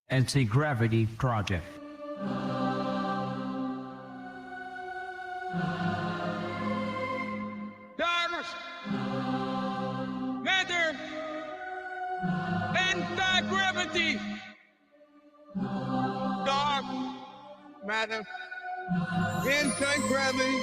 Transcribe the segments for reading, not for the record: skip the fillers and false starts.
Anti-Gravity Project. Dark matter, anti-gravity. Dark matter, anti-gravity.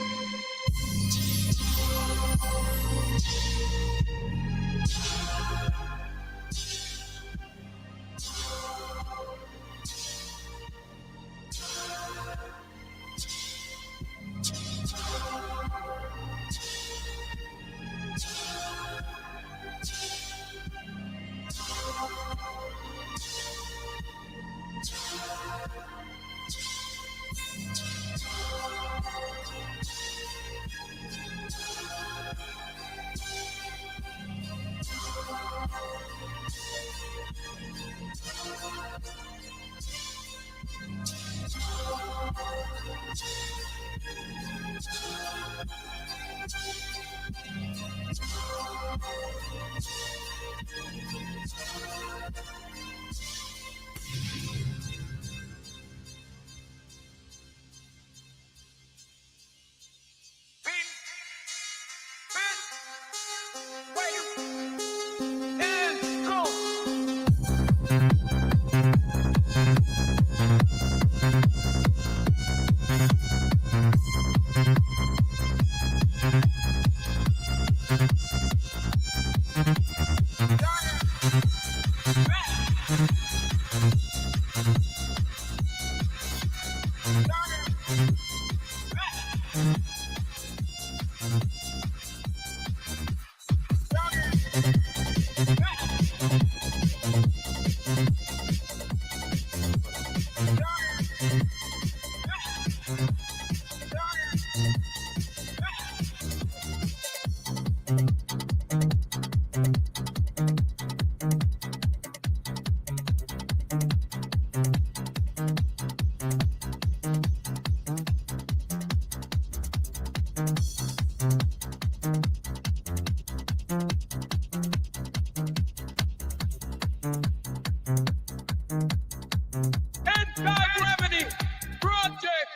Anti-gravity project.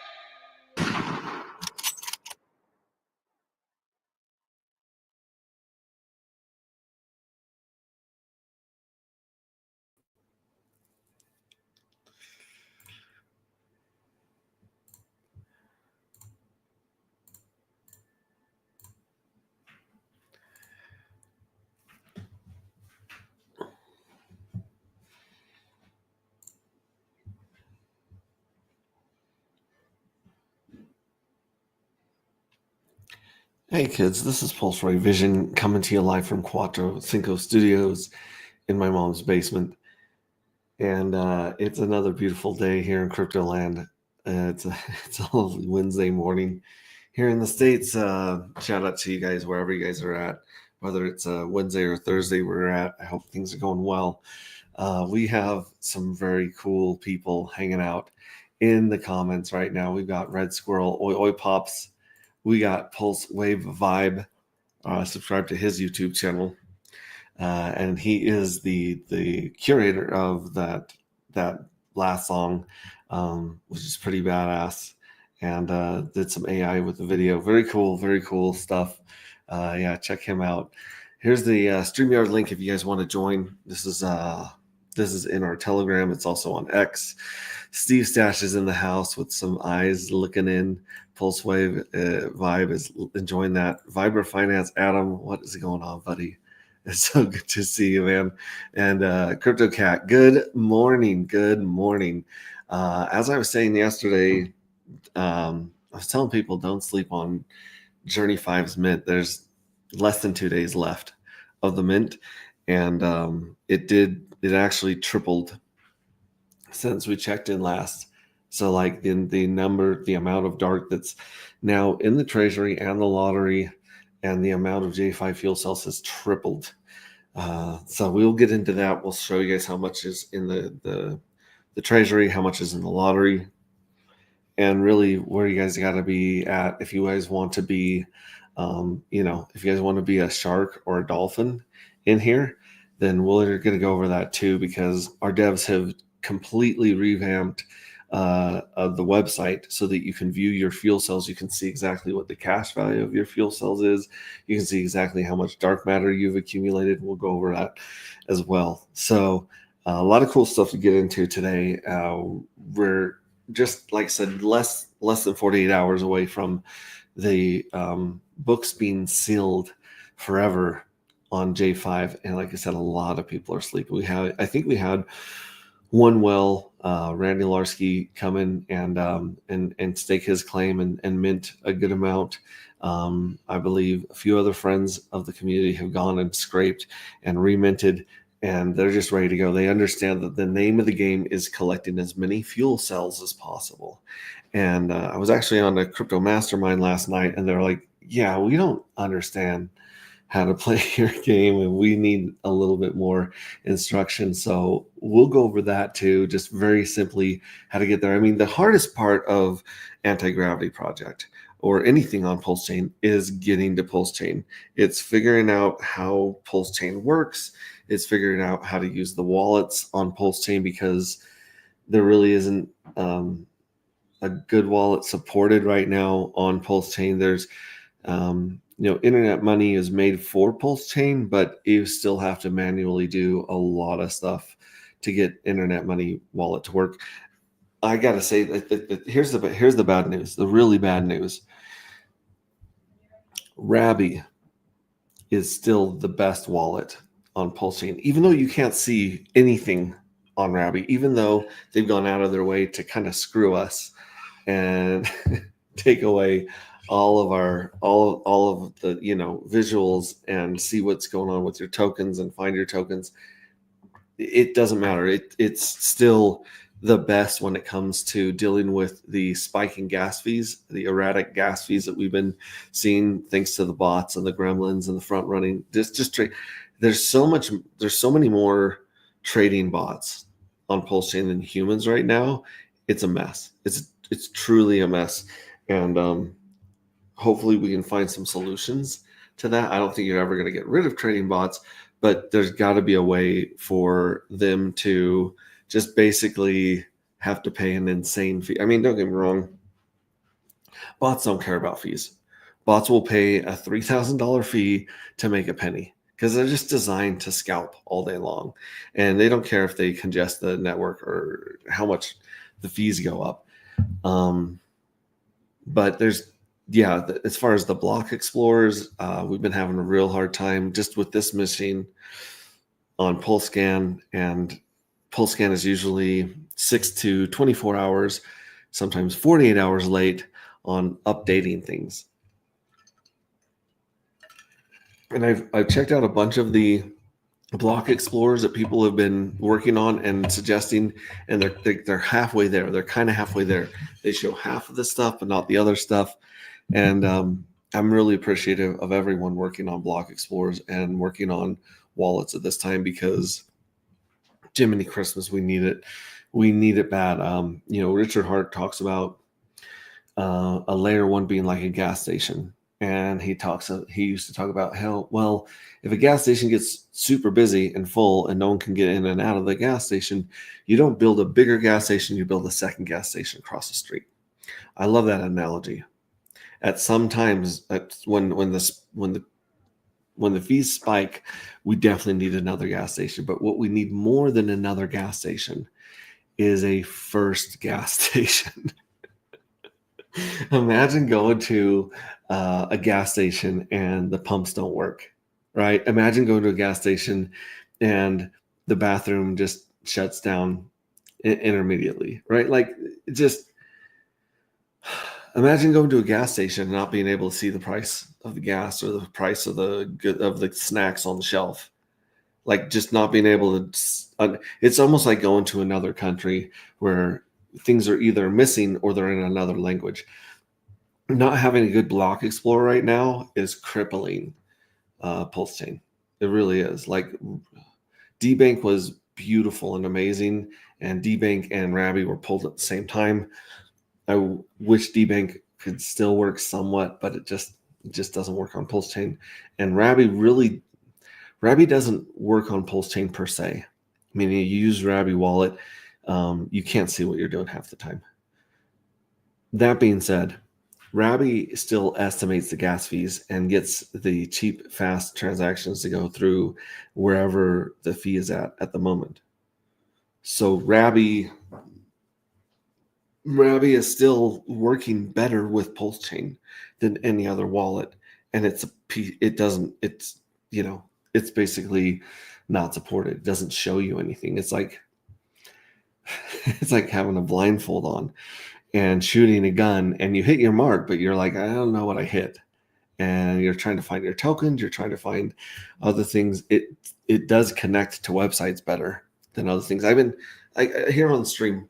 Hey kids, this is Pulse Ray Vision coming to you live from Quattro Cinco Studios in my mom's basement. And it's another beautiful day here in Crypto Land. It's a lovely Wednesday morning here in the States. Shout out to you guys wherever you guys are at, whether it's Wednesday or Thursday we're at. I hope things are going well. We have some very cool people hanging out in the comments right now. We've got Red Squirrel, Oi Oi Pops. We got Pulse Wave Vibe. Subscribe to his YouTube channel, and he is the curator of that last song, which is pretty badass. And did some AI with the video. Very cool stuff. Yeah, check him out. Here's the StreamYard link if you guys want to join. This is in our Telegram. It's also on X. Steve Stash is in the house with some eyes looking in. Pulse Wave Vibe is enjoying that. Vibra Finance, Adam, what is going on, buddy? It's so good to see you, man. And Crypto Cat, good morning. As I was saying yesterday, I was telling people don't sleep on Journey 5's mint. There's less than 2 days left of the mint, and it actually tripled since we checked in last. So like the amount of dark that's now in the treasury and the lottery, and the amount of J5 fuel cells has tripled. So we'll get into that. We'll show you guys how much is in the treasury, how much is in the lottery, and really where you guys got to be at if you guys want to be, if you guys want to be a shark or a dolphin in here, then we're going to go over that too, because our devs have completely revamped of the website so that you can view your fuel cells. You can see exactly what the cash value of your fuel cells is. You can see exactly how much dark matter you've accumulated. We'll go over that as well. So a lot of cool stuff to get into today. We're just, like I said, less than 48 hours away from the books being sealed forever on J5. And like I said, a lot of people are sleeping. I think we had one well, Randy Larsky, come in and stake his claim and mint a good amount. I believe a few other friends of the community have gone and scraped and reminted, and they're just ready to go. They understand that the name of the game is collecting as many fuel cells as possible. And I was actually on a crypto mastermind last night, and they're like, yeah, we don't understand how to play your game, and we need a little bit more instruction. So we'll go over that too, just very simply how to get there. I mean, the hardest part of Anti-Gravity Project or anything on Pulse Chain is getting to Pulse Chain. It's figuring out how Pulse Chain works. It's figuring out how to use the wallets on Pulse Chain, because there really isn't a good wallet supported right now on Pulse Chain. There's internet money is made for Pulse Chain, but you still have to manually do a lot of stuff to get internet money wallet to work. I gotta say that here's the bad news, the really bad news. Rabby is still the best wallet on Pulse Chain, even though you can't see anything on Rabby, even though they've gone out of their way to kind of screw us and take away all of the visuals and see what's going on with your tokens and find your tokens. It doesn't matter. It's still the best when it comes to dealing with the spiking gas fees, the erratic gas fees that we've been seeing thanks to the bots and the gremlins and the front running. There's so many more trading bots on Pulse Chain than humans right now. It's a mess. It's truly a mess. And hopefully we can find some solutions to that. I don't think you're ever going to get rid of trading bots, but there's got to be a way for them to just basically have to pay an insane fee. I mean, don't get me wrong. Bots don't care about fees. Bots will pay a $3,000 fee to make a penny, because they're just designed to scalp all day long. And they don't care if they congest the network or how much the fees go up. But as far as the block explorers, we've been having a real hard time just with this machine on PulseScan. And PulseScan is usually 6 to 24 hours, sometimes 48 hours late on updating things. And I've checked out a bunch of the block explorers that people have been working on and suggesting, and they're halfway there. They're kind of halfway there. They show half of the stuff, but not the other stuff. And I'm really appreciative of everyone working on block explorers and working on wallets at this time, because Jiminy Christmas, we need it. We need it bad. Richard Hart talks about a layer one being like a gas station. And he used to talk about how, well, if a gas station gets super busy and full and no one can get in and out of the gas station, you don't build a bigger gas station, you build a second gas station across the street. I love that analogy. At some times, when the fees spike, we definitely need another gas station. But what we need more than another gas station is a first gas station. Imagine going to a gas station and the pumps don't work, right? Imagine going to a gas station and the bathroom just shuts down intermediately, right? Like, just imagine going to a gas station and not being able to see the price of the gas or the price of the snacks on the shelf. Like, just not being able to. It's almost like going to another country where things are either missing or they're in another language. Not having a good block explorer right now is crippling Pulse Chain. It really is. Like, DBank was beautiful and amazing, and DBank and Rabby were pulled at the same time. I wish DBank could still work somewhat, but it just doesn't work on Pulse Chain. And Rabby doesn't work on Pulse Chain per se. I mean, you use Rabby wallet. you can't see what you're doing half the time. That being said, Rabby still estimates the gas fees and gets the cheap, fast transactions to go through wherever the fee is at the moment. So Rabby is still working better with Pulse Chain than any other wallet, and it's basically not supported. It doesn't show you anything. It's like having a blindfold on and shooting a gun, and you hit your mark, but you're like, I don't know what I hit. And you're trying to find your tokens, you're trying to find other things. It does connect to websites better than other things. Here on the stream,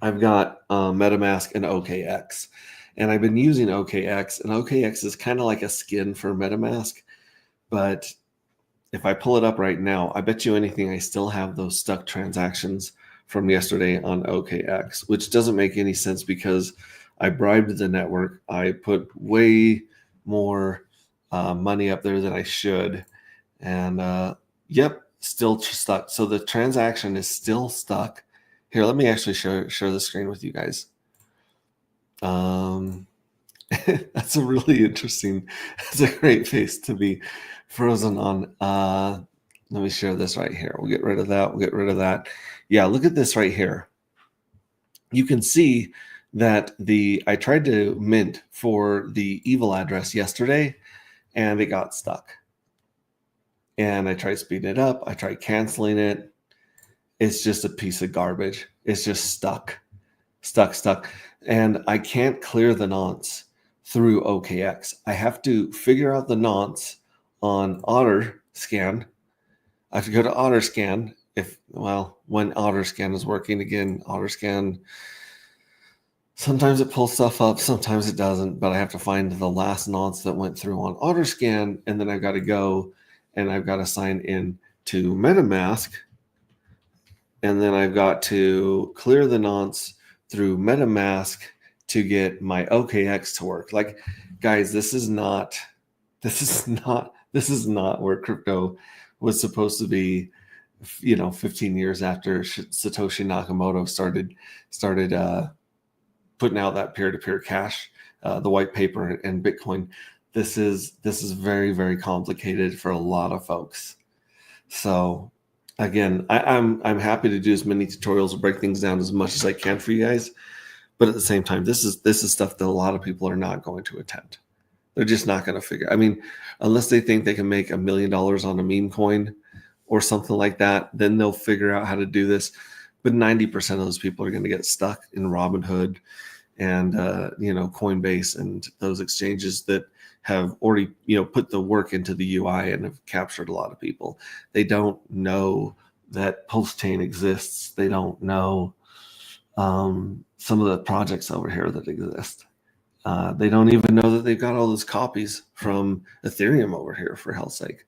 I've got MetaMask and OKX, and I've been using OKX, and OKX is kind of like a skin for MetaMask. But if I pull it up right now, I bet you anything I still have those stuck transactions from yesterday on OKX, which doesn't make any sense because I bribed the network. I put way more money up there than I should. And still stuck. So the transaction is still stuck. Here, let me actually share the screen with you guys. That's a really interesting, that's a great face to be frozen on. Let me share this right here. We'll get rid of that. We'll get rid of that. Yeah, look at this right here. You can see that I tried to mint for the evil address yesterday, and it got stuck. And I tried speeding it up. I tried canceling it. It's just a piece of garbage. It's just stuck. And I can't clear the nonce through OKX. I have to figure out the nonce on OtterScan. I have to go to OtterScan when OtterScan is working again. OtterScan, sometimes it pulls stuff up, sometimes it doesn't, but I have to find the last nonce that went through on OtterScan, and then I've got to go and I've got to sign in to MetaMask, and then I've got to clear the nonce through MetaMask to get my OKX to work. Like, guys, this is not where crypto was supposed to be, 15 years after Satoshi Nakamoto started putting out that peer-to-peer cash, the white paper and Bitcoin. This is very, very complicated for a lot of folks. So again, I'm happy to do as many tutorials and break things down as much as I can for you guys. But at the same time, this is stuff that a lot of people are not going to attempt. They're just not going to figure. I mean, unless they think they can make $1 million on a meme coin or something like that, then they'll figure out how to do this. But 90% of those people are going to get stuck in Robinhood and Coinbase and those exchanges that have already put the work into the UI and have captured a lot of people. They don't know that Pulse Chain exists. They don't know some of the projects over here that exist. They don't even know that they've got all those copies from Ethereum over here, for hell's sake.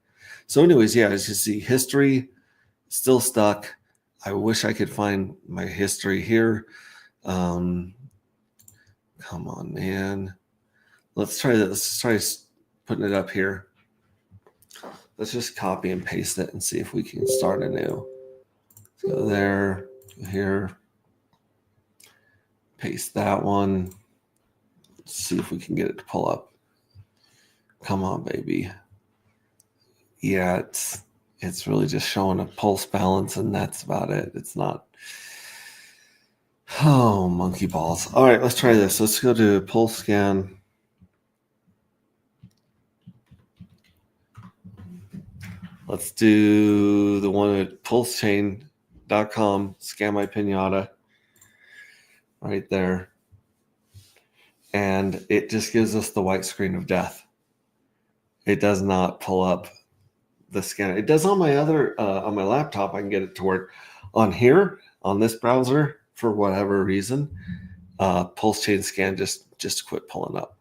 So anyways, yeah, as you see, history still stuck. I wish I could find my history here. Come on, man. Let's try this. Let's try putting it up here. Let's just copy and paste it and see if we can start anew. Let's go there, here. Paste that one. Let's see if we can get it to pull up. Come on, baby. Yeah, it's really just showing a pulse balance, and that's about it. It's not. Oh, monkey balls. All right, let's try this. Let's go to pulse scan. Let's do the one at pulsechain.com, scan my pinata. Right there. And it just gives us the white screen of death. It does not pull up the scan. It does on my other, on my laptop, I can get it to work. On here, on this browser, for whatever reason, Pulse Chain Scan just quit pulling up.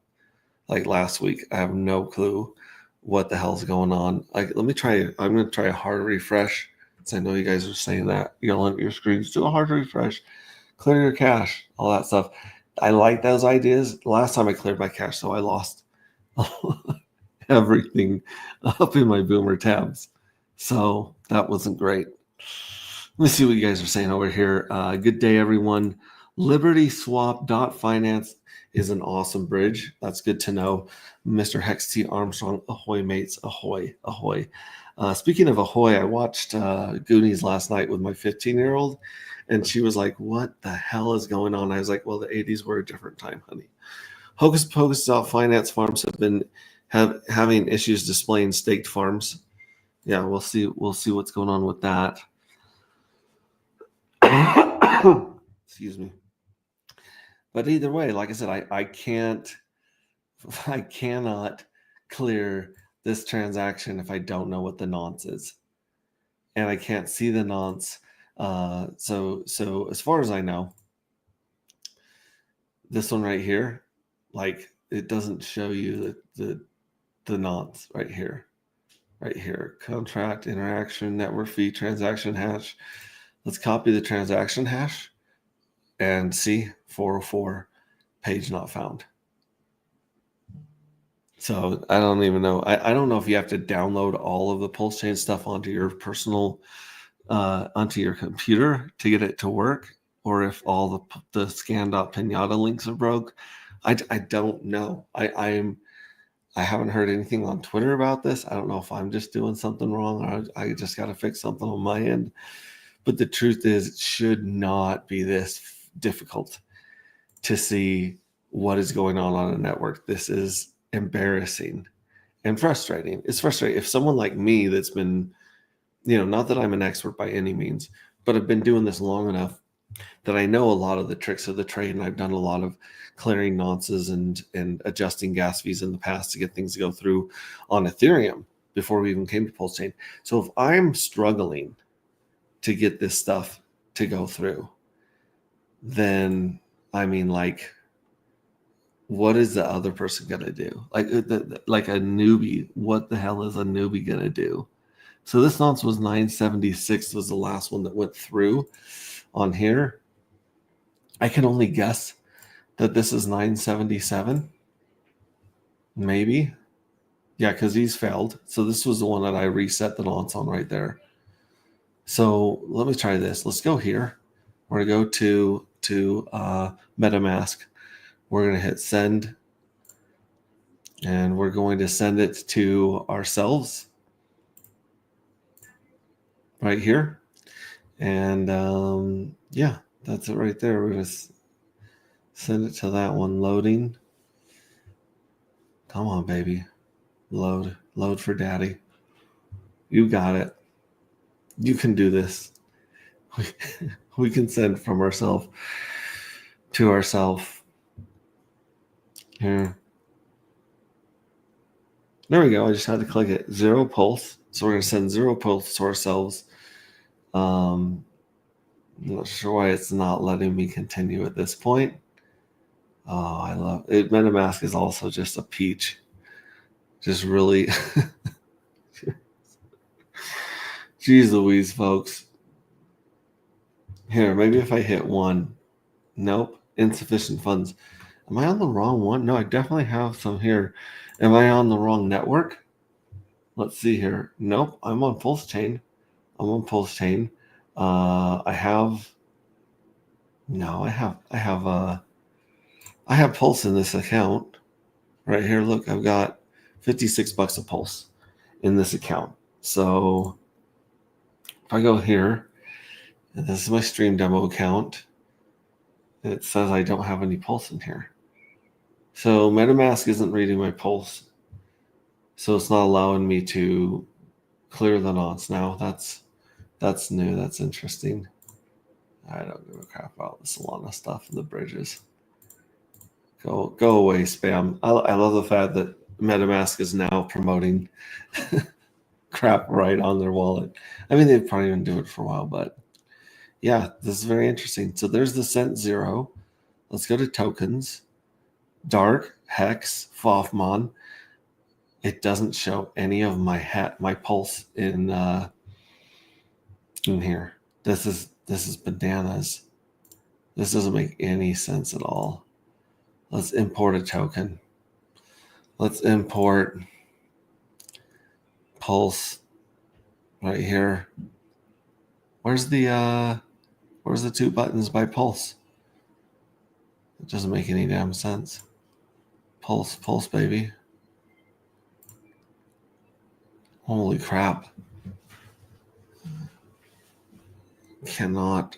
Like last week, I have no clue what the hell's going on. Like, let me try, I'm going to try a hard refresh. Because I know you guys are saying that. You don't let your screens do a hard refresh. Clear your cache, all that stuff. I like those ideas. Last time I cleared my cache, so I lost everything up in my Boomer tabs. So that wasn't great. Let me see what you guys are saying over here. Good day, everyone. LibertySwap.finance is an awesome bridge. That's good to know. Mr. Hex T. Armstrong, ahoy, mates. Ahoy, ahoy. Speaking of ahoy, I watched Goonies last night with my 15-year-old, and she was like, what the hell is going on? I was like, well, the 80s were a different time, honey. Hocus Pocus finance farms have been having issues displaying staked farms. Yeah, we'll see what's going on with that. Excuse me. But either way, like I said, I cannot clear this transaction if I don't know what the nonce is, and I can't see the nonce. So as far as I know, this one right here, like it doesn't show you the nonce right here. Right here, contract, interaction, network fee, transaction hash. Let's copy the transaction hash and see 404, page not found. So I don't even know. I don't know if you have to download all of the Pulse Chain stuff onto your personal, onto your computer to get it to work, or if all the scan.pinata links are broke. I don't know. I haven't heard anything on Twitter about this. I don't know if I'm just doing something wrong or I just got to fix something on my end. But the truth is, it should not be this difficult to see what is going on a network. This is embarrassing and frustrating. It's frustrating. If someone like me that's been, not that I'm an expert by any means, but I've been doing this long enough that I know a lot of the tricks of the trade, and I've done a lot of clearing nonces and adjusting gas fees in the past to get things to go through on Ethereum before we even came to Pulse Chain. So if I'm struggling to get this stuff to go through, then what is the other person going to do? Like a newbie, what the hell is a newbie going to do? So this nonce was 976 was the last one that went through on here. I can only guess that this is 977. Maybe. Yeah, because these failed. So this was the one that I reset the nonce on right there. So let me try this. Let's go here. We're going to go to MetaMask. We're going to hit send. And we're going to send it to ourselves right here. And yeah, that's it right there. We're going to send it to that one. Loading. Come on, baby. Load for daddy. You got it. You can do this. We can send from ourselves to ourselves. Here. There we go. I just had to click it. 0 pulse. So we're going to send 0 pulse to ourselves. I'm not sure why it's not letting me continue at this point. Oh, I love it. MetaMask is also just a peach. Just really. Jeez Louise, folks. Here, maybe if I hit 1. Nope. Insufficient funds. Am I on the wrong one? No, I definitely have some here. Am I on the wrong network? Let's see here. Nope. I'm on Pulse Chain. I have Pulse in this account right here. Look, I've got $56 of Pulse in this account. So if I go here, and this is my stream demo account, and it says I don't have any Pulse in here. So MetaMask isn't reading my Pulse. So it's not allowing me to clear the nonce now. That's new. That's interesting. I don't give a crap about the Solana stuff and the bridges. Go away, spam. I love the fact that MetaMask is now promoting crap right on their wallet. I mean, they've probably been doing it for a while, but yeah, this is very interesting. So there's the cent 0. Let's go to tokens. Dark, Hex, Fofmon. It doesn't show any of my Pulse in here. This is bananas. This doesn't make any sense at all. Let's import a token. Let's import Pulse right here. Where's the 2 buttons by pulse? It doesn't make any damn sense. Pulse, baby. Holy crap. Cannot.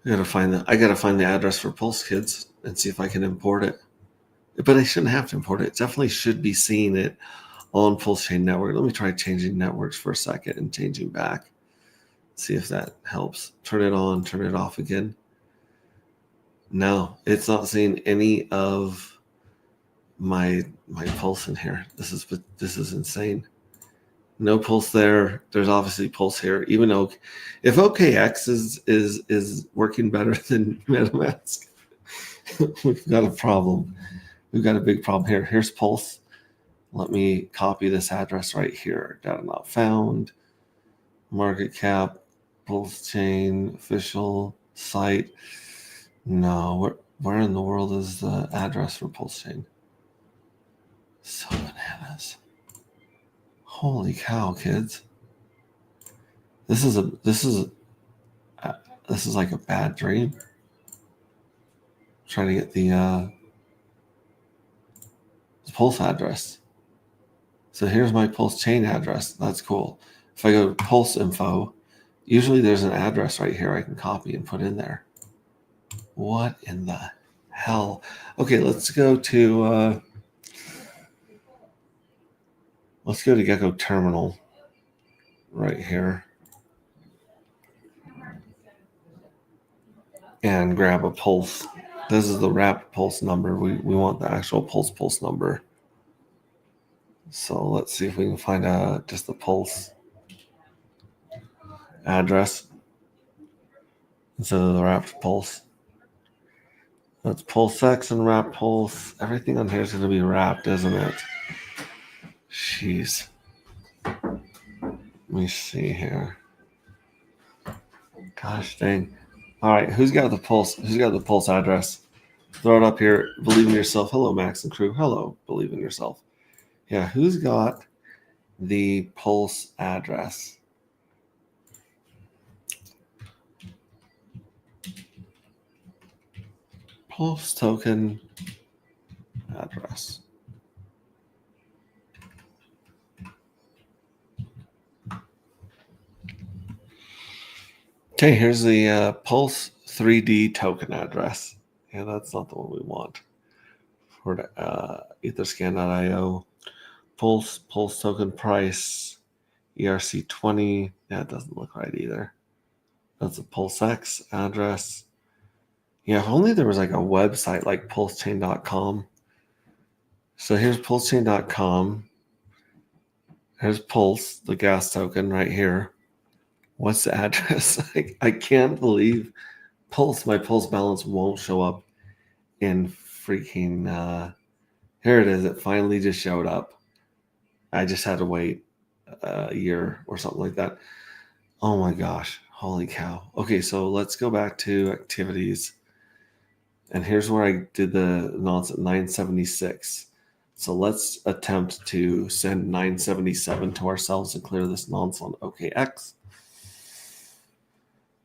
I gotta find the address for Pulse, kids, and see if I can import it. But I shouldn't have to import it. Definitely should be seeing it on Pulse Chain Network. Let me try changing networks for a second and changing back. See if that helps. Turn it on, turn it off again. No, it's not seeing any of my pulse in here. This is insane. No pulse there. There's obviously pulse here. Even though if OKX is working better than MetaMask, we've got a problem. We've got a big problem here. Here's pulse. Let me copy this address right here. Data not found. Market cap. Pulse chain. Official site. No. Where in the world is the address for Pulse chain? So bananas. Holy cow, kids. This is like a bad dream. Trying to get the Pulse address. So here's my Pulse chain address. That's cool. If I go to Pulse info, usually there's an address right here I can copy and put in there. What in the hell? Okay, let's go to Gecko Terminal right here and grab a pulse. This is the wrapped pulse number. We want the actual pulse number. So let's see if we can find just the pulse address instead of the wrapped pulse. That's PulseX and wrapped pulse. Everything on here is going to be wrapped, isn't it? Jeez. Let me see here. Gosh dang. All right, who's got the pulse? Who's got the pulse address? Throw it up here. Believe in yourself. Hello, Max and crew. Hello, believe in yourself. Yeah, who's got the pulse address? Pulse token address. Okay, here's the Pulse 3D token address. Yeah, that's not the one we want. For Etherscan.io, Pulse token price, ERC20. Yeah, it doesn't look right either. That's a PulseX address. Yeah, if only there was like a website like pulsechain.com. So here's pulsechain.com. Here's Pulse, the gas token right here. What's the address? I can't believe my Pulse balance won't show up in freaking, here it is. It finally just showed up. I just had to wait a year or something like that. Oh my gosh. Holy cow. Okay, so let's go back to activities. And here's where I did the nonce at 976. So let's attempt to send 977 to ourselves and clear this nonce on OKX.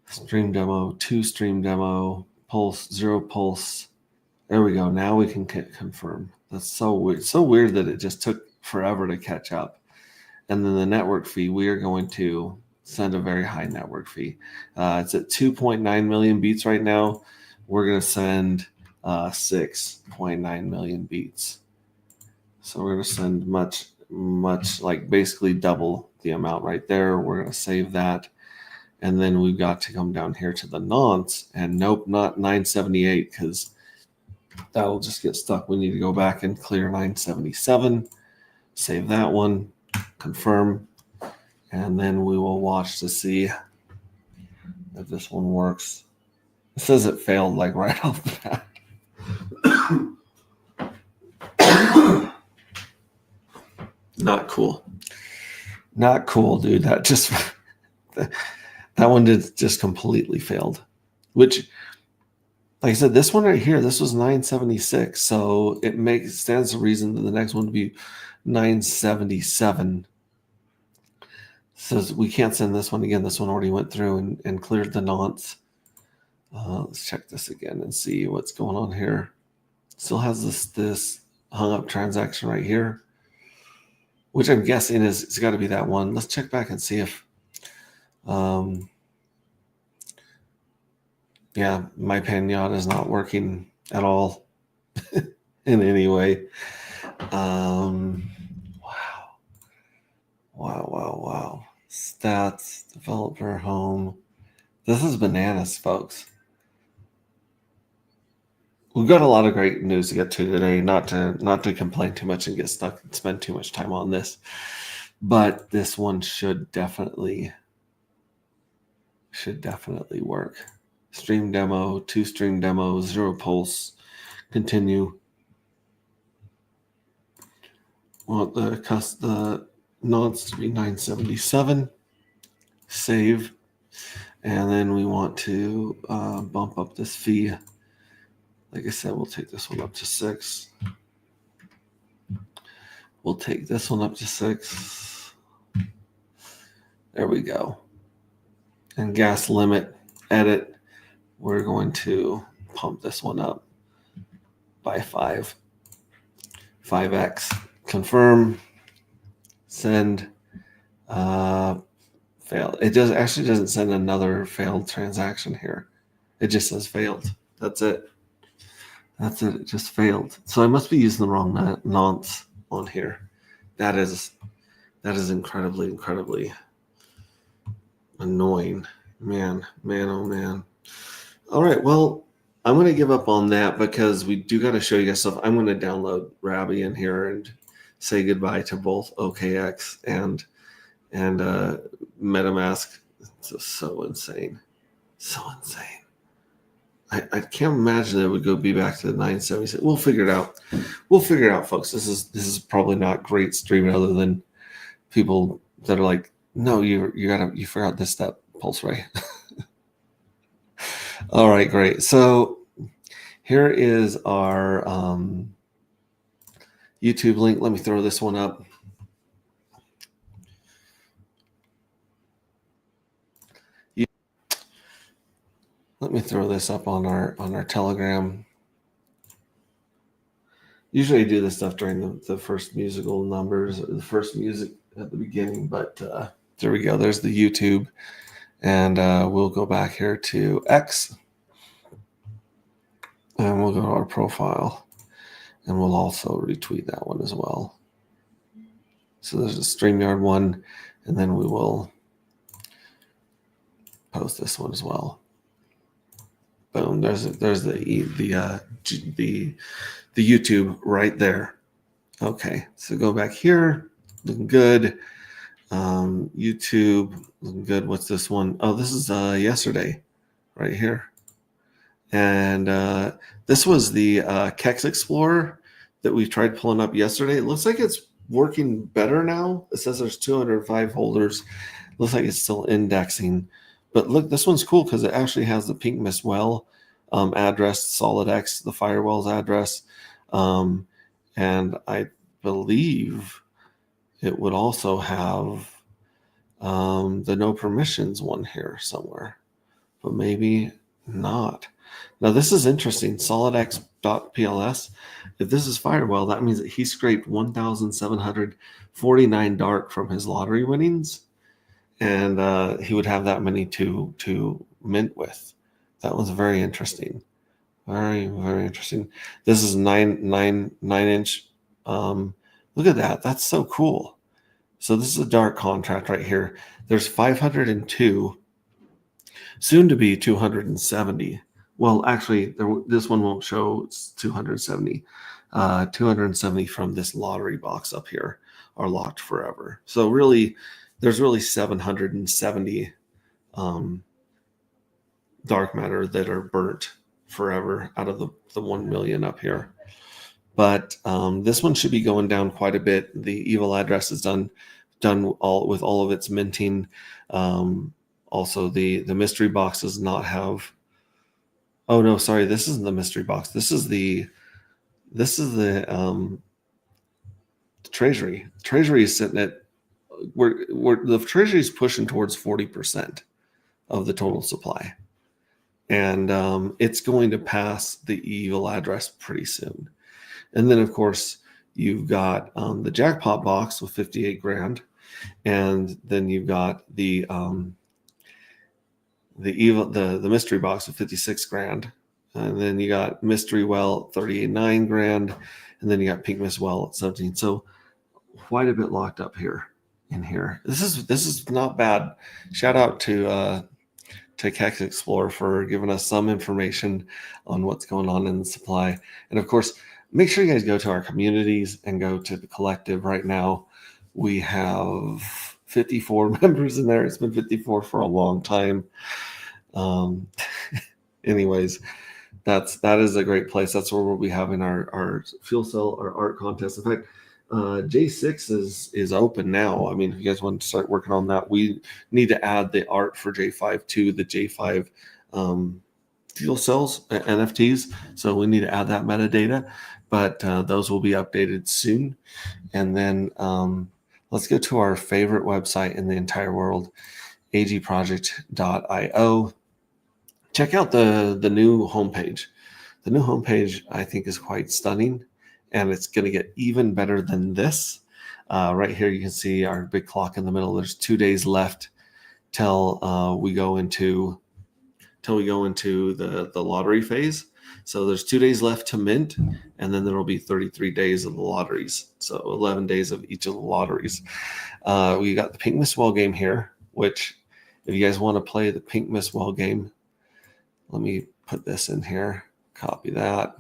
Stream demo, 2 stream demo, pulse, 0 pulse. There we go. Now we can confirm. That's so weird. So weird that it just took forever to catch up. And then the network fee, we are going to send a very high network fee. It's at 2.9 million beats right now. We're going to send 6.9 million beats. So we're going to send much, like basically double the amount right there. We're going to save that. And then we've got to come down here to the nonce. And nope, not 978 because that will just get stuck. We need to go back and clear 977. Save that one. Confirm. And then we will watch to see if this one works. It says it failed like right off the bat. Not cool. Not cool, dude. That just that one just completely failed. Which, like I said, this one right here, this was 976. So it stands to reason that the next one would be 977. Says we can't send this one again. This one already went through and cleared the nonce. Let's check this again and see what's going on here. Still has this hung up transaction right here, which I'm guessing it's got to be that one. Let's check back and see if, yeah, my Pinata is not working at all in any way. Wow. Stats, developer, home. This is bananas, folks. We've got a lot of great news to get to today. Not to complain too much and get stuck and spend too much time on this, but this one should definitely work. Stream demo, 2 stream demos, 0 pulse, continue. Want the nonce to be 977. Save, and then we want to bump up this fee. Like I said, we'll take this one up to 6. We'll take this one up to 6. There we go. And gas limit, edit. We're going to pump this one up by 5. 5x. Confirm. Send. Failed. It doesn't send another failed transaction here. It just says failed. That's it. It just failed. So I must be using the wrong nonce on here. That is incredibly annoying. Man, oh man. All right, well, I'm going to give up on that because we do got to show you guys stuff. I'm going to download Rabby in here and say goodbye to both OKX and MetaMask. It's just so insane. I can't imagine it would be back to the 976. We'll figure it out, folks. This is probably not great streaming other than people that are like, no, you forgot this step, Pulse Ray. All right, great. So here is our YouTube link. Let me throw this one up. Let me throw this up on our Telegram. Usually I do this stuff during the first musical numbers, or the first music at the beginning, but there we go. There's the YouTube. And we'll go back here to X. And we'll go to our profile. And we'll also retweet that one as well. So there's a StreamYard one. And then we will post this one as well. Boom, there's the YouTube right there. Okay, so go back here, looking good. YouTube looking good. What's this one? Oh, this is yesterday, right here. And this was the Kex Explorer that we tried pulling up yesterday. It looks like it's working better now. It says there's 205 holders. Looks like it's still indexing. But look, this one's cool because it actually has the Pink Mist Well address, SolidX, the Firewell's address. And I believe it would also have the no permissions one here somewhere, but maybe not. Now, this is interesting. SolidX.pls. If this is Firewell, that means that he scraped 1,749 dark from his lottery winnings. And he would have that many to mint with. That was very interesting. Very interesting. This is 9 inch. Look at that. That's so cool. So this is a dark contract right here. There's 502, soon to be 270. Well, actually, this one won't show. It's 270. 270 from this lottery box up here are locked forever. So really, there's really 770 dark matter that are burnt forever out of the 1 million up here. But this one should be going down quite a bit. The evil address is done with all of its minting. Also, the mystery box does not have. Oh no, sorry, this isn't the mystery box. This is the treasury. Treasury is sitting at the treasury is pushing towards 40% of the total supply, and it's going to pass the evil address pretty soon. And then of course you've got the jackpot box with 58 grand, and then you've got the mystery box with 56 grand, and then you got mystery well 39 grand, and then you got pink miss well at 17. So quite a bit locked up here in here. This is not bad. Shout out to Kex Explorer for giving us some information on what's going on in the supply. And of course, make sure you guys go to our communities and go to the collective. Right now we have 54 members in there. It's been 54 for a long time. Anyways, that is a great place. That's where we'll be having our fuel cell, our art contest. In fact, J6 is open now. I mean, if you guys want to start working on that, we need to add the art for J5 to the J5 fuel cells NFTs. So we need to add that metadata, but those will be updated soon. And then let's go to our favorite website in the entire world, agproject.io. Check out the new homepage. The new homepage, I think, is quite stunning, and it's going to get even better than this. Right here, you can see our big clock in the middle. There's 2 days left till we go into the lottery phase. So there's 2 days left to mint, and then there will be 33 days of the lotteries. So 11 days of each of the lotteries. We got the Pink Miss Well game here, which if you guys want to play the Pink Miss Well game, let me put this in here, copy that,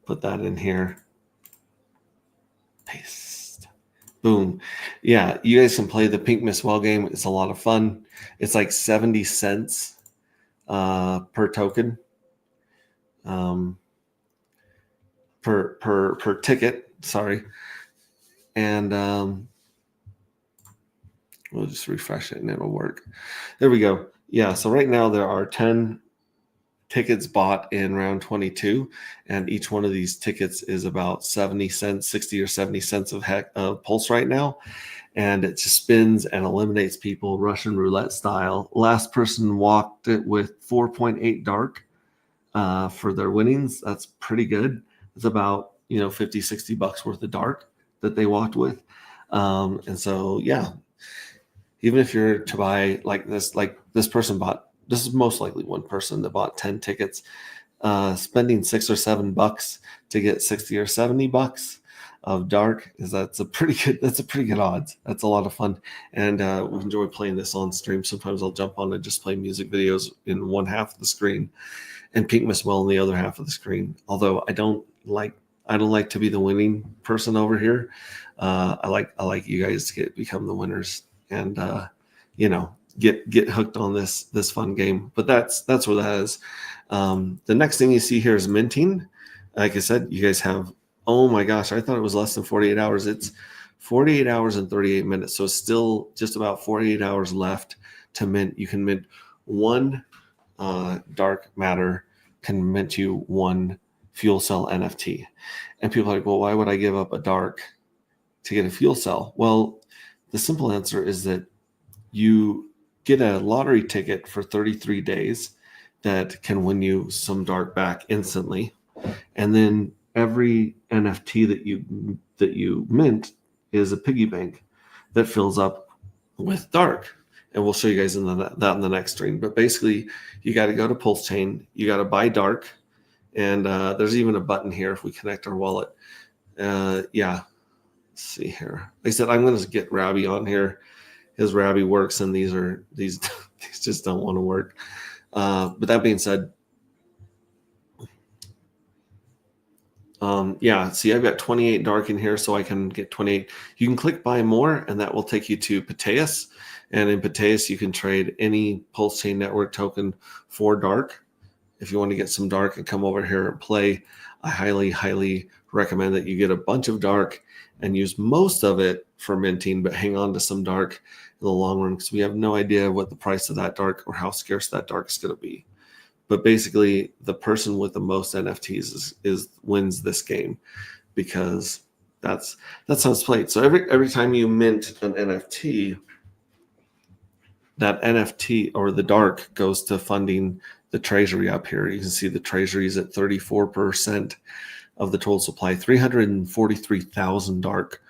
put that in here, paste, boom. Yeah, you guys can play the Pink Miss Well game. It's a lot of fun. It's like 70 cents per token, per ticket, sorry. And we'll just refresh it and it'll work. There we go. Yeah, so right now there are 10 tickets bought in round 22, and each one of these tickets is about 70 cents, 60 or 70 cents of pulse right now. And it just spins and eliminates people Russian roulette style. Last person walked it with 4.8 dark for their winnings. That's pretty good. It's about 50, 60 bucks worth of dark that they walked with. And so, yeah, even if you're to buy like this person bought, this is most likely one person that bought 10 tickets, spending $6 or $7 to get 60 or 70 bucks of dark that's a pretty good odds. That's a lot of fun. And we enjoy playing this on stream. Sometimes I'll jump on and just play music videos in one half of the screen and Pink Miss Well in the other half of the screen. Although I don't like to be the winning person over here. I like you guys to become the winners and get hooked on this fun game. But that's where that is. The next thing you see here is minting. Like I said, you guys have, oh my gosh, I thought it was less than 48 hours. It's 48 hours and 38 minutes. So it's still just about 48 hours left to mint. You can mint one dark matter, can mint you one fuel cell NFT. And people are like, well, why would I give up a dark to get a fuel cell? Well, the simple answer is that you get a lottery ticket for 33 days that can win you some dark back instantly. And then every NFT that you mint is a piggy bank that fills up with dark. And we'll show you guys that in the next stream. But basically, you got to go to Pulse Chain. You got to buy dark. And there's even a button here if we connect our wallet. Yeah. Let's see here. Like I said, I'm going to get Rabby on here. His Rabby works, and these just don't want to work. But that being said, yeah, see, I've got 28 dark in here, so I can get 28. You can click buy more, and that will take you to Pateus. And in Pateus, you can trade any Pulse Chain Network token for dark. If you want to get some dark and come over here and play, I highly, highly recommend that you get a bunch of dark and use most of it for minting, but hang on to some dark in the long run, because we have no idea what the price of that dark or how scarce that dark is going to be. But basically, the person with the most NFTs is wins this game, because That's how it's played. So every time you mint an NFT, that NFT or the dark goes to funding the treasury up here. You can see the treasury is at 34% of the total supply. 343,000 dark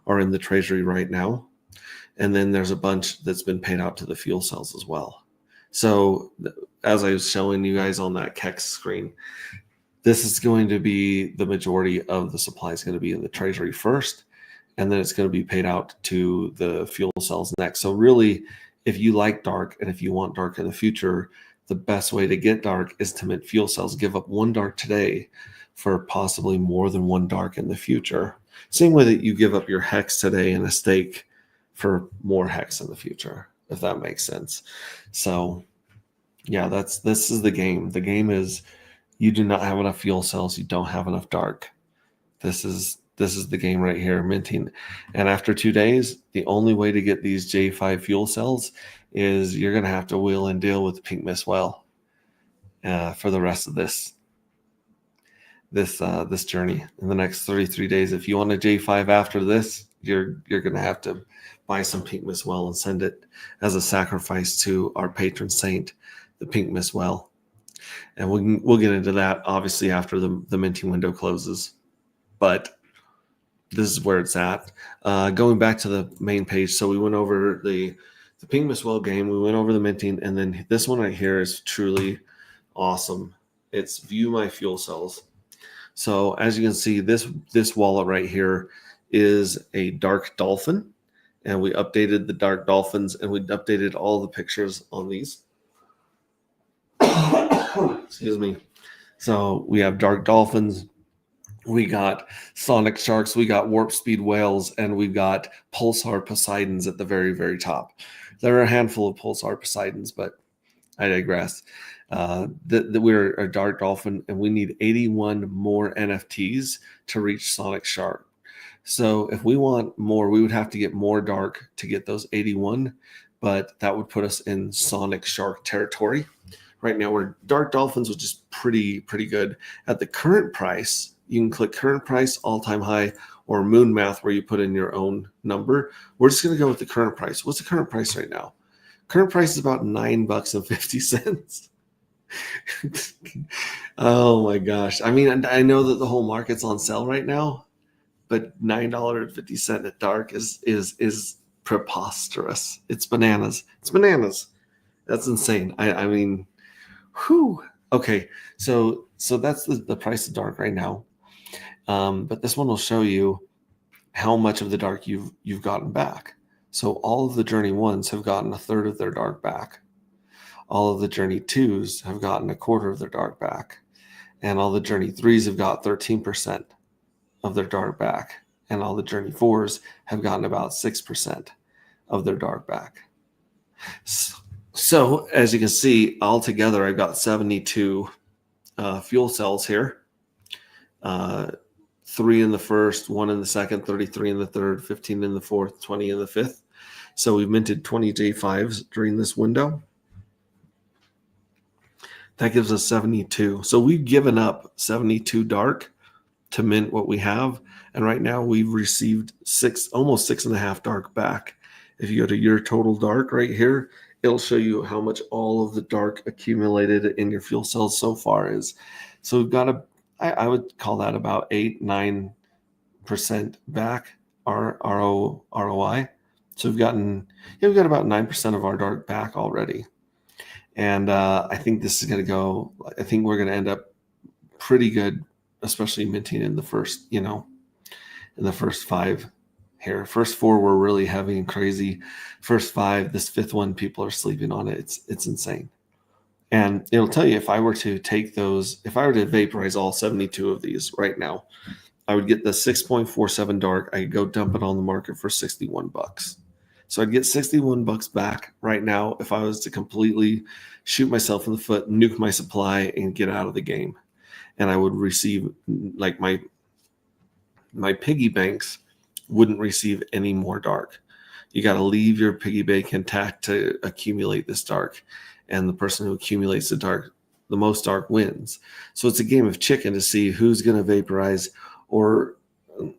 are in the treasury right now. And then there's a bunch that's been paid out to the fuel cells as well. So as I was showing you guys on that KEX screen, this is going to be the majority of the supply is going to be in the treasury first, and then it's going to be paid out to the fuel cells next. So really, if you like dark and if you want dark in the future, the best way to get dark is to mint fuel cells. Give up one dark today for possibly more than one dark in the future. Same way that you give up your hex today and a stake for more hex in the future, if that makes sense. So yeah, this is the game. The game is you do not have enough fuel cells, you don't have enough dark. This is the game right here, minting. And after 2 days, the only way to get these J5 fuel cells is you're going to have to wheel and deal with Pink Mist Well for the rest of this journey in the next 33 days. If you want a J5 after this, you're going to have to buy some Pink Mist Well and send it as a sacrifice to our patron saint, the Pink Mist Well. And we'll get into that obviously after the minting window closes. But this is where it's at. Going back to the main page, so we went over the Pink Mist Well game, we went over the minting, and then this one right here is truly awesome. It's View My Fuel Cells. So as you can see, this wallet right here is a Dark Dolphin, and we updated the Dark Dolphins, and we updated all the pictures on these. Excuse me. So we have Dark Dolphins, we got Sonic Sharks, we got Warp Speed Whales, and we've got Pulsar Poseidons at the very, very top. There are a handful of Pulsar Poseidons, but I digress. We're a Dark Dolphin, and we need 81 more NFTs to reach Sonic Shark. So if we want more, we would have to get more dark to get those 81, but that would put us in Sonic Shark territory. Right now, we're Dark Dolphins, which is pretty good. At the current price, you can click current price, all-time high, or Moon Math, where you put in your own number. We're just going to go with the current price. What's the current price right now? Current price is about $9.50. Oh my gosh. I mean, I know that the whole market's on sale right now, but $9.50 at dark is preposterous. It's bananas. It's bananas. That's insane. I mean, whew. Okay, so that's the price of dark right now. But this one will show you how much of the dark you've gotten back. So all of the Journey 1s have gotten a third of their dark back. All of the Journey 2s have gotten a quarter of their dark back. And all the Journey 3s have got 13% of their dark back. And all the Journey 4s have gotten about 6% of their dark back. So as you can see, altogether, I've got 72 fuel cells here. 3 in the first, 1 in the second, 33 in the third, 15 in the fourth, 20 in the fifth. So we've minted 20 J5s during this window. That gives us 72. So we've given up 72 dark to mint what we have. And right now we've received almost 6.5 dark back. If you go to your total dark right here, it'll show you how much all of the dark accumulated in your fuel cells so far is. So we've got I would call that about 8-9% back ROI. So we've got about 9% of our dark back already. And I think this is going to go, I think we're going to end up pretty good, especially minting in the first, in the first 5 here. First 4 were really heavy and crazy. First 5, this 5th one, people are sleeping on it. It's insane. And it'll tell you if I were to vaporize all 72 of these right now, I would get the 6.47 dark. I could go dump it on the market for $61. So I'd get $61 back right now if I was to completely shoot myself in the foot, nuke my supply, and get out of the game. And I would receive, like, my piggy banks wouldn't receive any more dark. You got to leave your piggy bank intact to accumulate this dark. And the person who accumulates the most dark wins. So it's a game of chicken to see who's going to vaporize or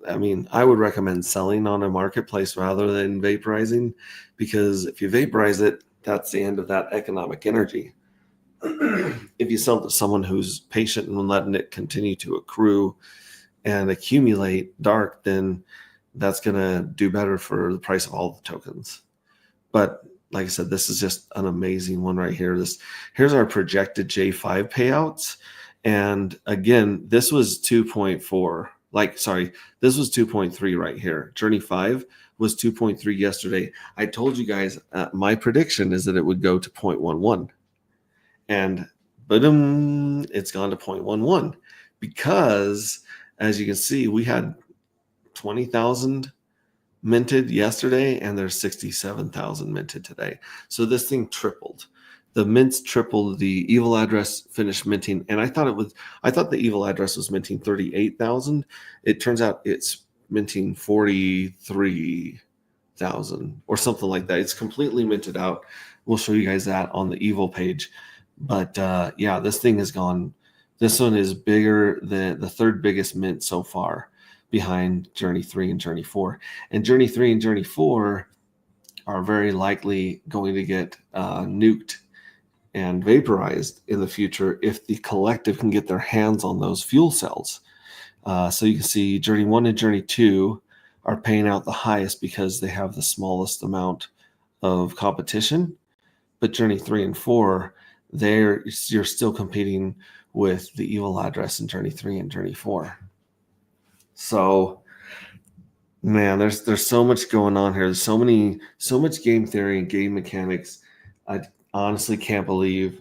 I mean, I would recommend selling on a marketplace rather than vaporizing, because if you vaporize it, that's the end of that economic energy. If you sell to someone who's patient and letting it continue to accrue and accumulate dark, then that's going to do better for the price of all the tokens. But like I said, this is just an amazing one right here. Here's our projected J5 payouts. And again, this was 2.4. This was 2.3 right here. Journey 5 was 2.3 yesterday. I told you guys my prediction is that it would go to 0.11. And boom, it's gone to 0.11 because, as you can see, we had 20,000 minted yesterday and there's 67,000 minted today. So this thing tripled. The mints tripled. The evil address finished minting, and I thought the evil address was minting 38,000. It turns out it's minting 43,000 or something like that. It's completely minted out. We'll show you guys that on the evil page. But yeah, this thing has gone. This one is bigger than the third biggest mint so far, behind Journey 3 and Journey 4. And Journey 3 and Journey 4 are very likely going to get nuked and vaporized in the future if the collective can get their hands on those fuel cells. So you can see Journey 1 and Journey 2 are paying out the highest because they have the smallest amount of competition. But Journey 3 and 4, you're still competing with the evil address in Journey 3 and Journey 4. So, man, there's so much going on here. There's so much game theory and game mechanics. I honestly can't believe.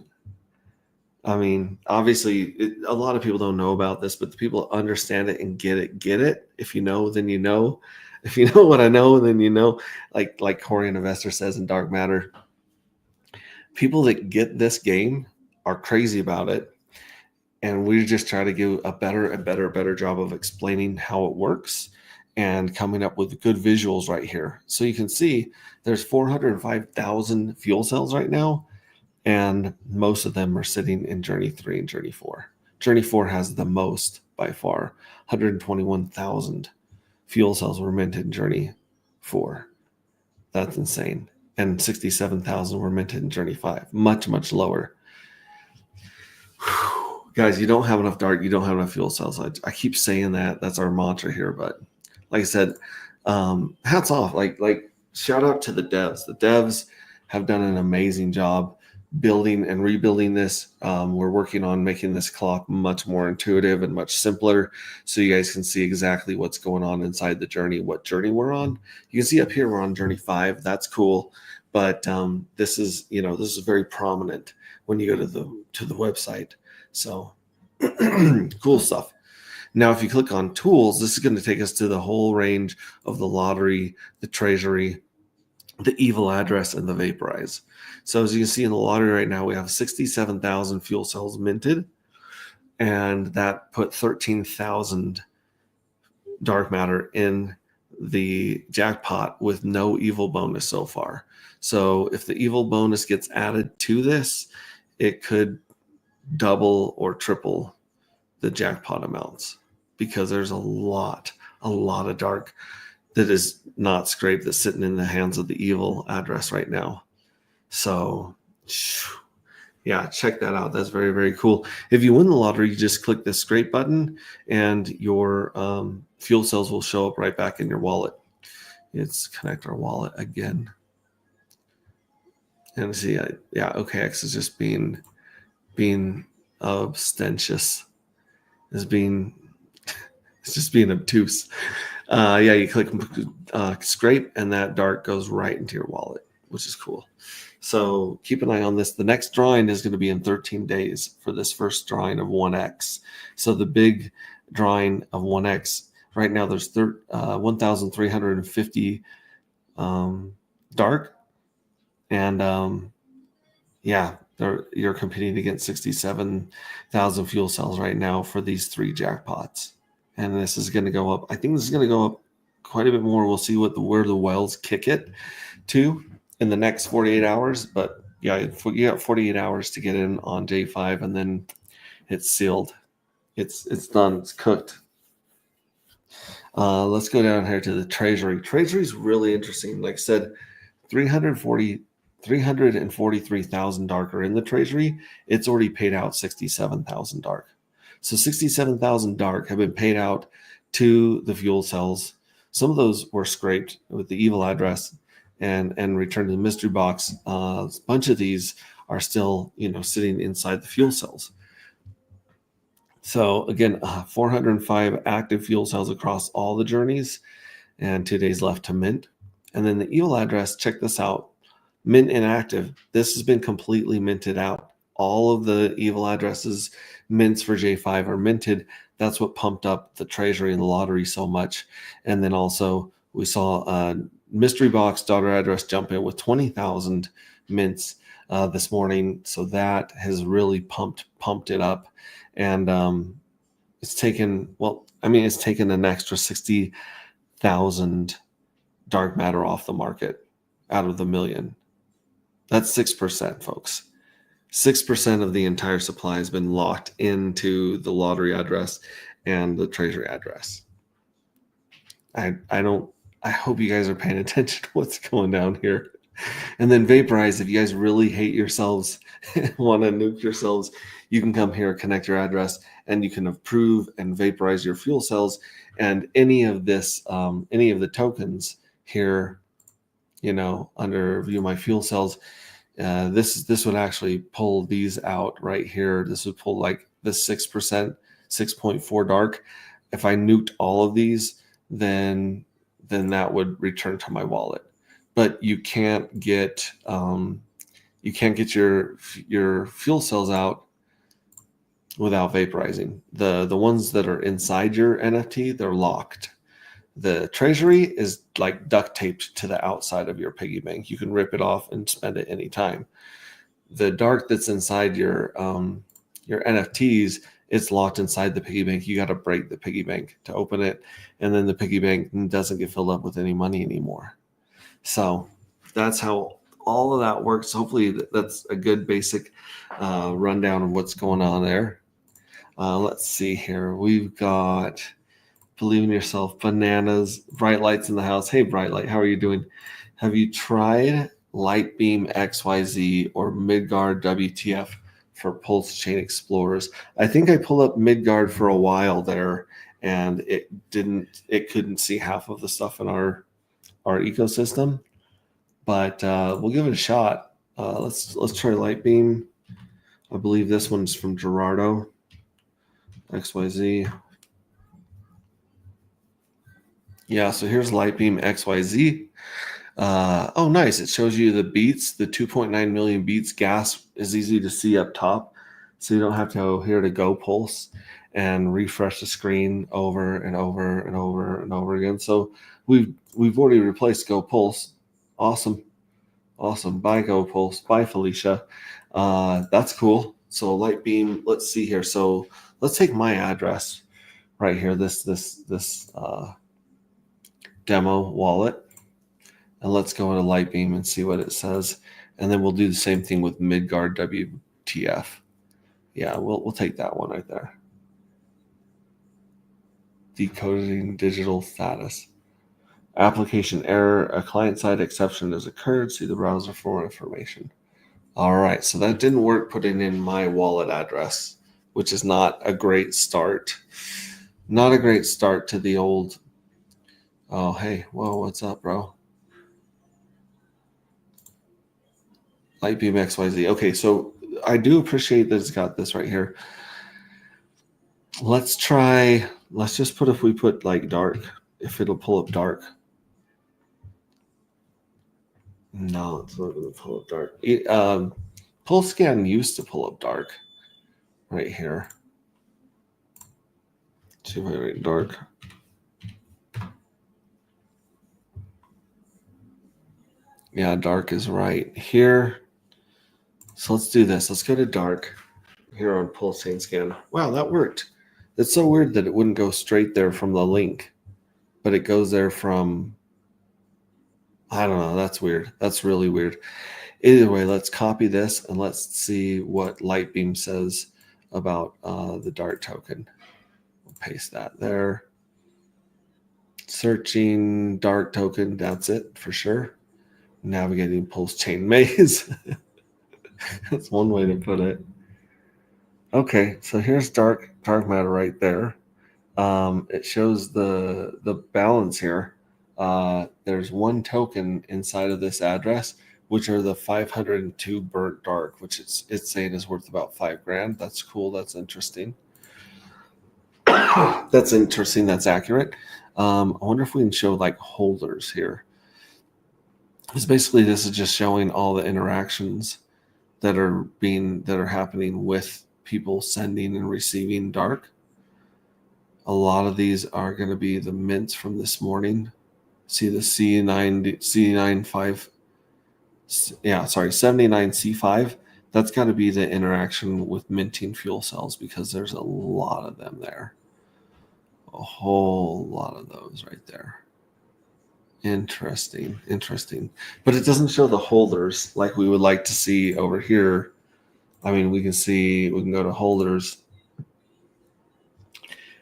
I mean, obviously, a lot of people don't know about this, but the people understand it and get it. If you know, then you know. If you know what I know, then you know. Like Corian Investor says in Dark Matter, people that get this game are crazy about it. And we just try to do a better job of explaining how it works and coming up with good visuals right here. So you can see there's 405,000 fuel cells right now, and most of them are sitting in Journey 3 and Journey 4. Journey 4 has the most by far. 121,000 fuel cells were minted in Journey 4. That's insane. And 67,000 were minted in Journey 5. Much, much lower. Guys, you don't have enough dark, you don't have enough fuel cells. I keep saying that. That's our mantra here. But like I said, hats off. Like shout out to the devs. The devs have done an amazing job building and rebuilding this. We're working on making this clock much more intuitive and much simpler, so you guys can see exactly what's going on inside the journey, what journey we're on. You can see up here we're on Journey 5. That's cool. But this is very prominent when you go to the website. So cool stuff. Now, if you click on tools, this is going to take us to the whole range of the lottery, the treasury, the evil address, and the vaporize. So as you can see in the lottery right now, we have 67,000 fuel cells minted, and that put 13,000 dark matter in the jackpot with no evil bonus so far. So if the evil bonus gets added to this, it could double or triple the jackpot amounts, because there's a lot of dark that is not scraped, that's sitting in the hands of the evil address right now. So yeah, check that out. That's very, very cool. If you win the lottery, you just click the scrape button and your fuel cells will show up right back in your wallet. Let's connect our wallet again. And see, yeah, OKX is just being obstentious. It's just being obtuse. Yeah, you click scrape and that dark goes right into your wallet, which is cool. So keep an eye on this. The next drawing is going to be in 13 days for this first drawing of 1X. So the big drawing of 1X, right now there's 1,350 dark. And yeah, you're competing against 67,000 fuel cells right now for these 3 jackpots. And this is going to go up. I think this is going to go up quite a bit more. We'll see where the wells kick it to in the next 48 hours. But yeah, you got 48 hours to get in on J5, and then it's sealed. It's done. It's cooked. Let's go down here to the Treasury. Treasury is really interesting. Like I said, 343,000 dark are in the Treasury. It's already paid out 67,000 dark. So 67,000 dark have been paid out to the fuel cells. Some of those were scraped with the evil address and returned to the mystery box. A bunch of these are still, sitting inside the fuel cells. So again, 405 active fuel cells across all the journeys, and 2 days left to mint. And then the evil address, check this out, mint inactive. This has been completely minted out. All of the evil addresses, mints for J5 are minted. That's what pumped up the Treasury and the lottery so much. And then also we saw a mystery box daughter address jump in with 20,000 mints this morning. So that has really pumped it up. And it's taken an extra 60,000 dark matter off the market out of the million. That's 6%, folks. 6% of the entire supply has been locked into the lottery address and the Treasury address. I hope you guys are paying attention to what's going down here. And then Vaporize, if you guys really hate yourselves and want to nuke yourselves, you can come here, connect your address, and you can approve and vaporize your fuel cells. And any of the tokens here, under View My Fuel Cells, this would actually pull these out right here. This would pull like the 6%, 6.4 dark. If I nuked all of these, then that would return to my wallet. But you can't get your fuel cells out without vaporizing. The ones that are inside your NFT, they're locked. The Treasury is like duct taped to the outside of your piggy bank. You can rip it off and spend it anytime. The dark that's inside your NFTs, it's locked inside the piggy bank. You got to break the piggy bank to open it, and then the piggy bank doesn't get filled up with any money anymore. So that's how all of that works. Hopefully that's a good basic rundown of what's going on there. Let's see here. We've got Believe in Yourself, Bananas, Bright Lights in the house. Hey, Bright Light, how are you doing? Have you tried Lightbeam XYZ or Midgard WTF for Pulse Chain Explorers? I think I pulled up Midgard for a while there, and it couldn't see half of the stuff in our ecosystem, but we'll give it a shot. Let's try Lightbeam. I believe this one's from Gerardo XYZ. Yeah, so here's Lightbeam XYZ. Oh, nice. It shows you the beats, the 2.9 million beats. Gas is easy to see up top, so you don't have to go here to Go Pulse and refresh the screen over and over and over and over again. So we've already replaced Go Pulse. Awesome. Bye, Go Pulse. Bye, Felicia. That's cool. So Lightbeam, let's see here. So let's take my address right here, this demo wallet, and let's go into Lightbeam and see what it says. And then we'll do the same thing with Midgard WTF. Yeah, we'll take that one right there. Decoding digital status. Application error. A client-side exception has occurred. See the browser for more information. All right, so that didn't work putting in my wallet address, which is not a great start. Not a great start to the old. Oh, hey, whoa, what's up, bro? Lightbeam XYZ. Okay, so I do appreciate that it's got this right here. Let's just put, if we put like dark, if it'll pull up dark. No, it's not going to pull up dark. Pulse Scan used to pull up dark right here. See if I write dark. Yeah, dark is right here. So let's do this. Let's go to dark here on Pulse Chain Scan. Wow, that worked. It's so weird that it wouldn't go straight there from the link, but it goes there from, I don't know. That's weird. That's really weird. Either way, let's copy this and let's see what Lightbeam says about the DART token. We'll paste that there. Searching dark token. That's it for sure. Navigating pulse chain maze. That's one way to put it. Okay, so here's dark matter right there. It shows the balance here. There's one token inside of this address, which are the 502 burnt dark, which it's saying is worth about $5,000. That's cool. That's interesting. That's interesting. That's accurate. I wonder if we can show like holders here. Because basically this is just showing all the interactions that are happening with people sending and receiving dark. A lot of these are going to be the mints from this morning. See the C79C5. That's got to be the interaction with minting fuel cells because there's a lot of them there. A whole lot of those right there. Interesting. But it doesn't show the holders like we would like to see over here. I mean, we can go to holders.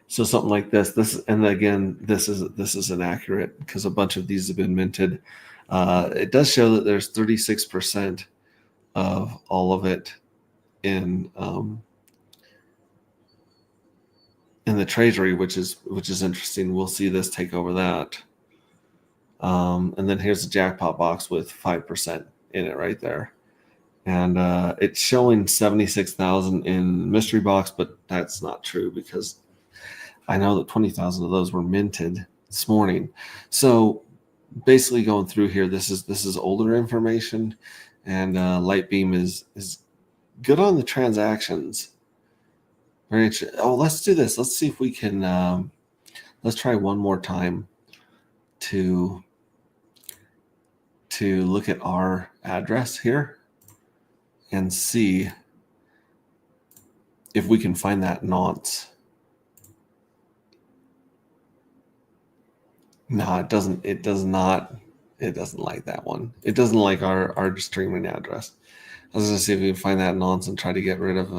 So something like this, and again, this is inaccurate because a bunch of these have been minted. It does show that there's 36% of all of it in the treasury, which is interesting. We'll see this take over that. And then here's the jackpot box with 5% in it right there. And it's showing 76,000 in mystery box, but that's not true because I know that 20,000 of those were minted this morning. So basically going through here, this is older information, and Lightbeam is good on the transactions. Very interesting. Oh, let's do this. Let's see if we can. Let's try one more time to look at our address here and see if we can find that nonce. No, it doesn't. It does not. It doesn't like that one. It doesn't like our streaming address. I was going to see if we can find that nonce and try to get rid of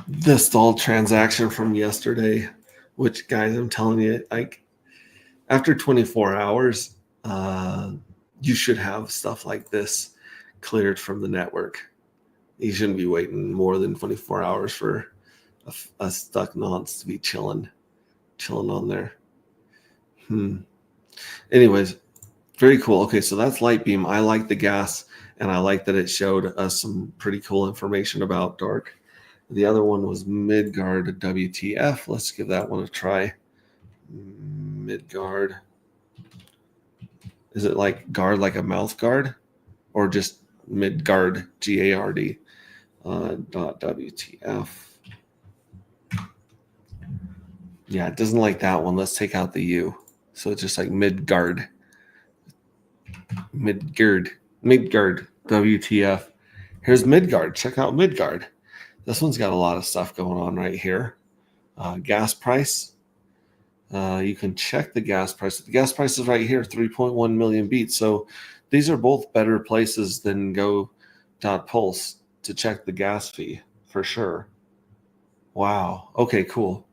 the stalled transaction from yesterday. Which, guys, I'm telling you, like after 24 hours, you should have stuff like this cleared from the network. You shouldn't be waiting more than 24 hours for a stuck nonce to be chilling on there. Anyways, very cool. Okay, so that's Lightbeam. I like the gas, and I like that it showed us some pretty cool information about dark. The other one was Midgard WTF. Let's give that one a try. Midgard. Is it like guard, like a mouth guard, or just Midgard GARD? .WTF. Yeah, it doesn't like that one. Let's take out the U. So it's just like Midgard. Midgard. WTF. Here's Midgard. Check out Midgard. This one's got a lot of stuff going on right here. Gas price. You can check the gas price. The gas price is right here, 3.1 million beats. So these are both better places than go.pulse to check the gas fee for sure. Wow. Okay, cool.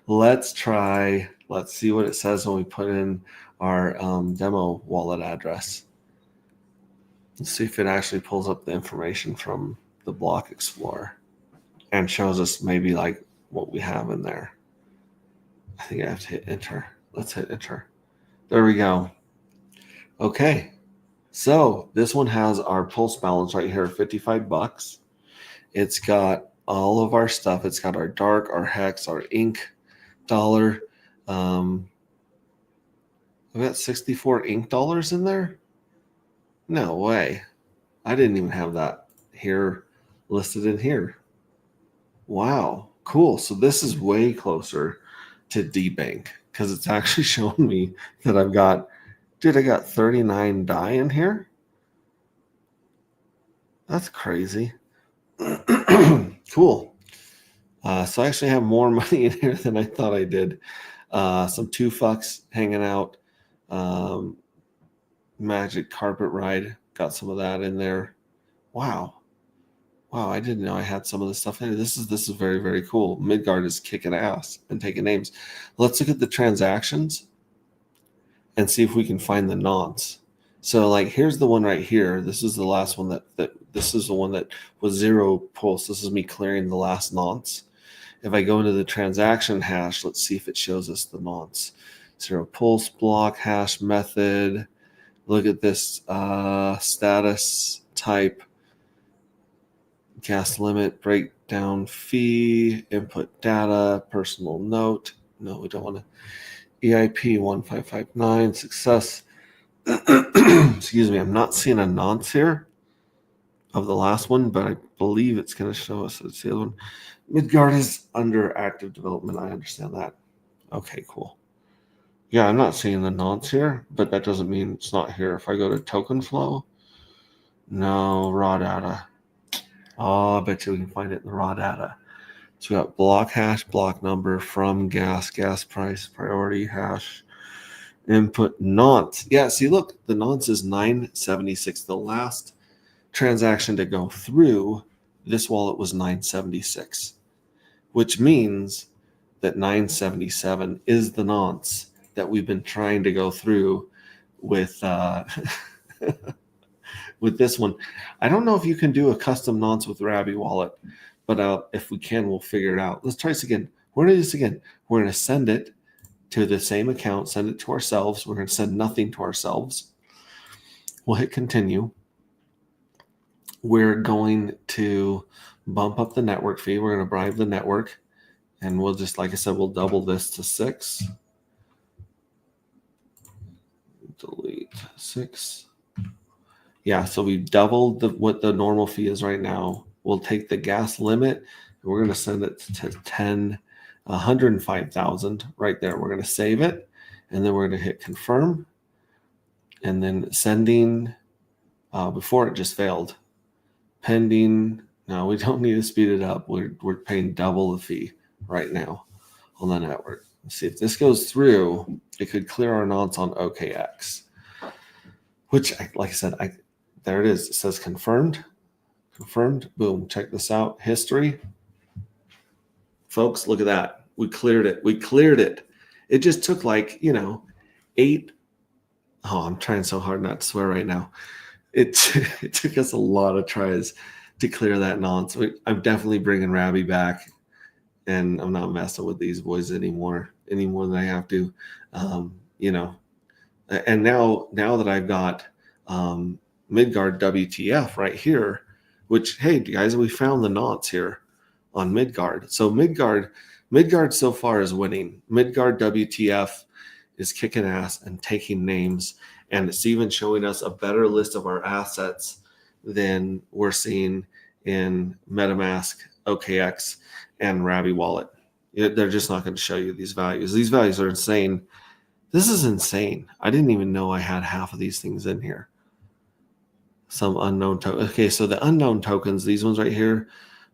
Let's see what it says when we put in our demo wallet address. Let's see if it actually pulls up the information from the Block Explorer and shows us maybe like what we have in there. I think I have to hit enter. Let's hit enter. There we go. Okay. So this one has our pulse balance right here, $55. It's got all of our stuff. It's got our dark, our hex, our ink dollar. We've got 64 ink dollars in there. No way. I didn't even have that here listed in here. Wow. Cool. So this is way closer to DBank because it's actually showing me that I got 39 DAI in here. That's crazy. Cool. So I actually have more money in here than I thought I did. Some 2 fucks hanging out. Magic Carpet Ride. Got some of that in there. Wow. Wow, I didn't know I had some of this stuff in here. This is very, very cool. Midgard is kicking ass and taking names. Let's look at the transactions and see if we can find the nonce. So like here's the one right here. This is the last one that this is the one that was 0 pulse. This is me clearing the last nonce. If I go into the transaction hash, let's see if it shows us the nonce. 0 pulse block hash method. Look at this status type, gas limit, breakdown fee, input data, personal note. No, we don't want to. EIP 1559, success. Excuse me, I'm not seeing a nonce here of the last one, but I believe it's going to show us. It's the other one. Midgard is under active development. I understand that. Okay, cool. Yeah, I'm not seeing the nonce here, but that doesn't mean it's not here. If I go to token flow, no, raw data. Oh, I bet you we can find it in the raw data. So we got block hash, block number, from gas price, priority hash, input nonce. Yeah, see, look, the nonce is 976. The last transaction to go through this wallet was 976, which means that 977 is the nonce that we've been trying to go through with with this one. I don't know if you can do a custom nonce with Rabby Wallet, but if we can, we'll figure it out. Let's try this again. We're going to do this again. We're going to send it to the same account, send it to ourselves. We're going to send nothing to ourselves. We'll hit continue. We're going to bump up the network fee. We're going to bribe the network. And we'll just, like I said, we'll double this to 6. Delete 6. Yeah, so we doubled what the normal fee is right now. We'll take the gas limit and we're going to send it to 105,000 right there. We're going to save it and then we're going to hit confirm and then sending before it just failed. Pending. No, we don't need to speed it up. We're paying double the fee right now on the network. Let's see if this goes through. It could clear our nonce on OKX, which, like I said, there it is. It says confirmed. Confirmed. Boom. Check this out. History. Folks, look at that. We cleared it. We cleared it. It just took 8. Oh, I'm trying so hard not to swear right now. It took us a lot of tries to clear that nonce. I'm definitely bringing Rabby back, and I'm not messing with these boys anymore than I have to. And now that I've got Midgard WTF right here, which, hey guys, we found the nonce here on Midgard. So Midgard so far is winning. Midgard WTF is kicking ass and taking names, and it's even showing us a better list of our assets than we're seeing in MetaMask, OKX, and Rabby Wallet. They're just not going to show you these values. These values are insane. This is insane. I didn't even know I had half of these things in here. Some unknown token. Okay, so the unknown tokens, these ones right here,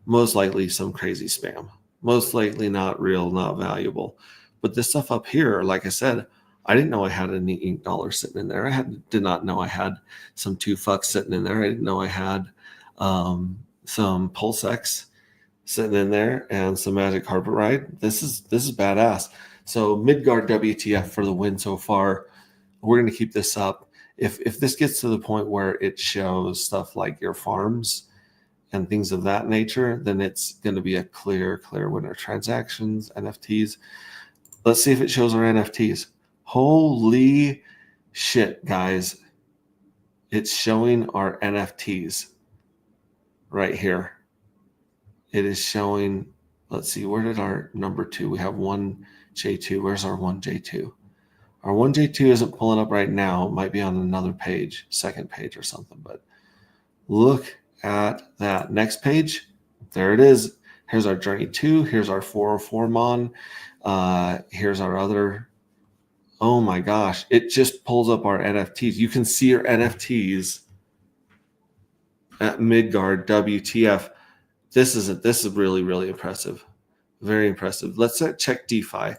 most likely some crazy spam. Most likely not real, not valuable. But this stuff up here, like I said, I didn't know I had any ink dollars sitting in there. Did not know I had some 2 fucks sitting in there. I didn't know I had some PulseX sitting in there and some Magic Carpet Ride. This is badass. So Midgard WTF for the win so far. We're going to keep this up. If this gets to the point where it shows stuff like your farms and things of that nature, then it's going to be a clear winner. Transactions, NFTs. Let's see if it shows our NFTs. Holy shit, guys. It's showing our NFTs right here. It is showing, let's see, where did our number 2? We have 1J2. Where's our 1J2? Our 1J2 isn't pulling up right now. It might be on another page, second page or something. But look at that. Next page, there it is. Here's our Journey 2. Here's our 404 Mon. Here's our other. Oh my gosh. It just pulls up our NFTs. You can see our NFTs at Midgard WTF. This is really, really impressive. Very impressive. Let's check DeFi.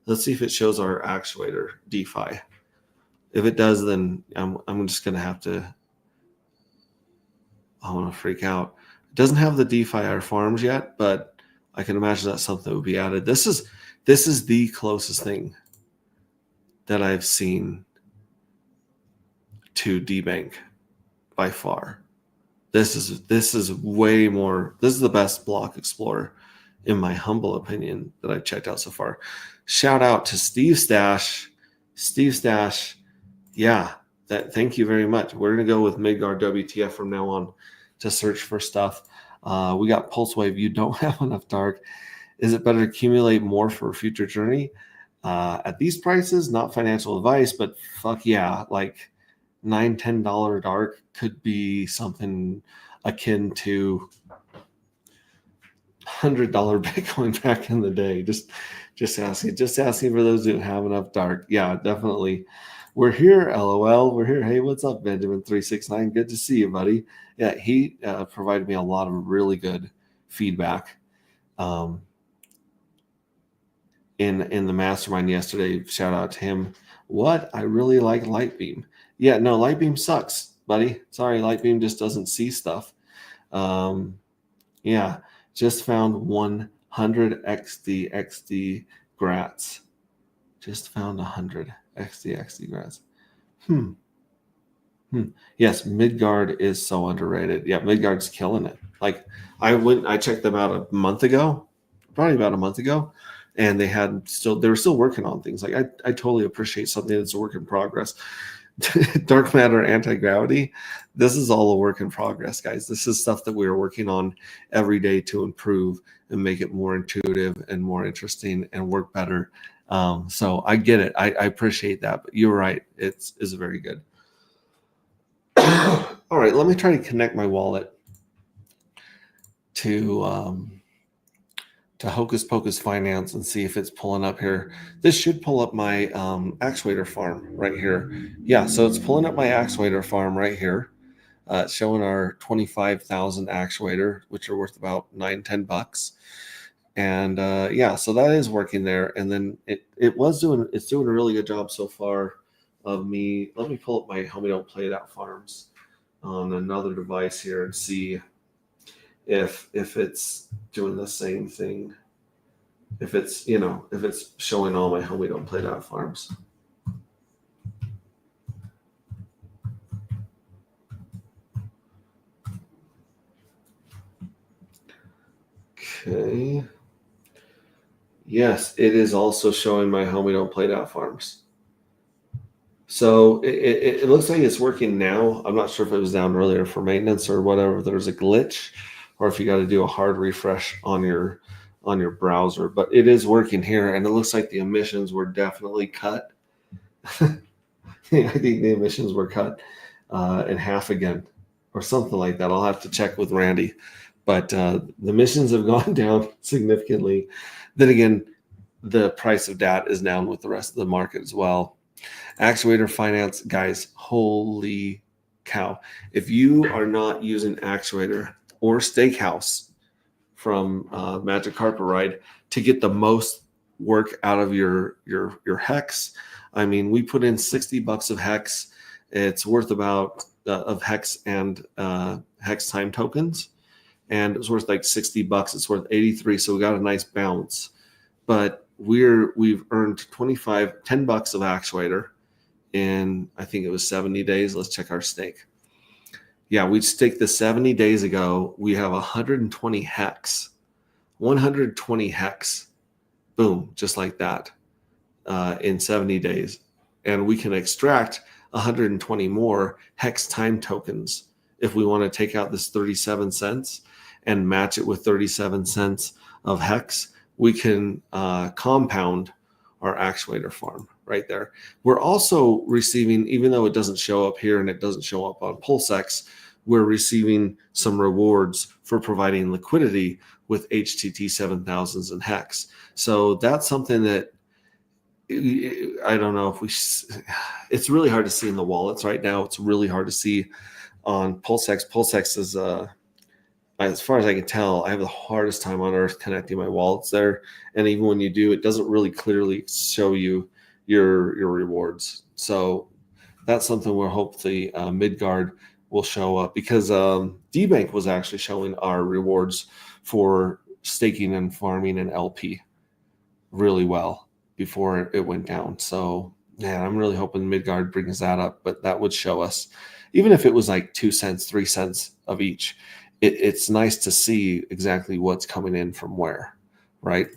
Let's see if it shows our actuator DeFi. If it does, then I'm just going to have to, I want to freak out. Doesn't have the DeFi farms yet, but I can imagine that's something that would be added. This is the closest thing that I've seen to DBank by far. This is way more. This is the best block explorer, in my humble opinion, that I've checked out so far. Shout out to Steve Stash. Steve Stash, yeah, thank you very much. We're gonna go with Midgard WTF from now on to search for stuff. We got Pulsewave. You don't have enough dark. Is it better to accumulate more for a future journey? At these prices, not financial advice, but fuck yeah, like $9-10 dark could be something akin to $100 Bitcoin back in the day. Just asking for those who have enough dark. Yeah, definitely. We're here, LOL. We're here. Hey, what's up, Benjamin369? Good to see you, buddy. Yeah, he provided me a lot of really good feedback in the mastermind yesterday. Shout out to him. What? I really like Lightbeam. Yeah, no, Lightbeam sucks, buddy. Sorry, Lightbeam just doesn't see stuff. Yeah, just found 100 XD grats. Just found 100 XD grats. Yes, Midgard is so underrated. Yeah, Midgard's killing it. Like I checked them out a month ago, probably about a month ago, and they were still working on things. Like I totally appreciate something that's a work in progress. Dark matter, anti-gravity, this is all a work in progress, guys. This is stuff that we are working on every day to improve and make it more intuitive and more interesting and work better. So I get it. I appreciate that, but you're right. It's very good. All right, let me try to connect my wallet to Hocus Pocus Finance and see if it's pulling up here. This should pull up my actuator farm right here. Yeah, so it's pulling up my actuator farm right here. It's showing our 25,000 actuator, which are worth about $9-10. And yeah, so that is working there. And then it's doing a really good job so far of me. Let me pull up my Homie Don't Play It Out farms on another device here and see if it's doing the same thing, if it's showing all my Homie Don't Play It Out farms. Okay. Yes, it is also showing my Homie Don't Play It Out farms. So it looks like it's working now. I'm not sure if it was down earlier for maintenance or whatever. There's a glitch, or if you got to do a hard refresh on your browser, but it is working here, and it looks like the emissions were definitely cut. I think the emissions were cut in half again, or something like that. I'll have to check with Randy, but the emissions have gone down significantly. Then again, the price of DAT is down with the rest of the market as well. Actuator Finance, guys, holy cow! If you are not using Actuator or Steakhouse from Magic Carpet Ride to get the most work out of your hex, I mean, we put in $60 of hex. It's worth about of hex and hex time tokens, and it was worth like $60. It's worth 83, so we got a nice bounce. But we've earned $10 of Actuator in, I think it was 70 days. Let's check our stake. Yeah, we staked this 70 days ago. We have 120 hex. 120 hex. Boom, just like that in 70 days. And we can extract 120 more hex time tokens if we want to take out this 37 cents and match it with 37 cents of hex. We can compound our actuator farm right there. We're also receiving, even though it doesn't show up here and it doesn't show up on PulseX, we're receiving some rewards for providing liquidity with HTT 7000s and hex. So that's something that I don't know if it's really hard to see in the wallets right now. It's really hard to see on PulseX. PulseX is as far as I can tell, I have the hardest time on earth connecting my wallets there. And even when you do, it doesn't really clearly show you your rewards. So that's something where hopefully Midgard will show up, because DBank was actually showing our rewards for staking and farming and LP really well before it went down. So yeah, I'm really hoping Midgard brings that up, but that would show us, even if it was like 2 cents, 3 cents of each, it's nice to see exactly what's coming in from where, right?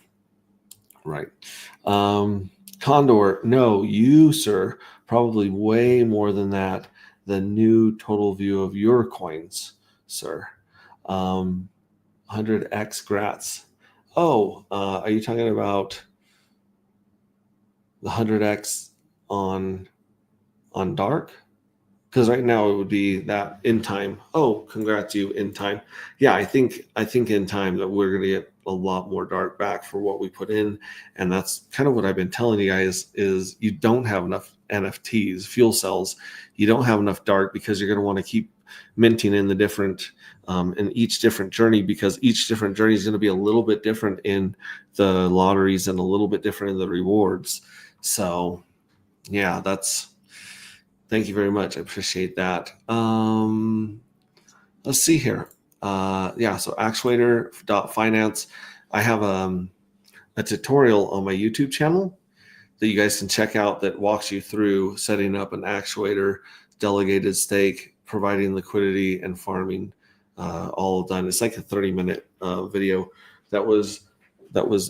Right. Condor, no, you, sir, probably way more than that. The new total view of your coins, sir. 100x grats. Oh, are you talking about the 100x on dark? Because right now it would be that in time. Oh, congrats you in time. Yeah, I think in time that we're going to get a lot more dark back for what we put in, and that's kind of what I've been telling you guys is you don't have enough NFTs, fuel cells. You don't have enough dark because you're going to want to keep minting in the different in each different journey, because each different journey is going to be a little bit different in the lotteries and a little bit different in the rewards. So yeah, thank you very much. I appreciate that. Let's see here. Yeah, so actuator.finance. I have a tutorial on my YouTube channel that you guys can check out that walks you through setting up an actuator, delegated stake, providing liquidity, and farming, all done. It's like a 30-minute video that was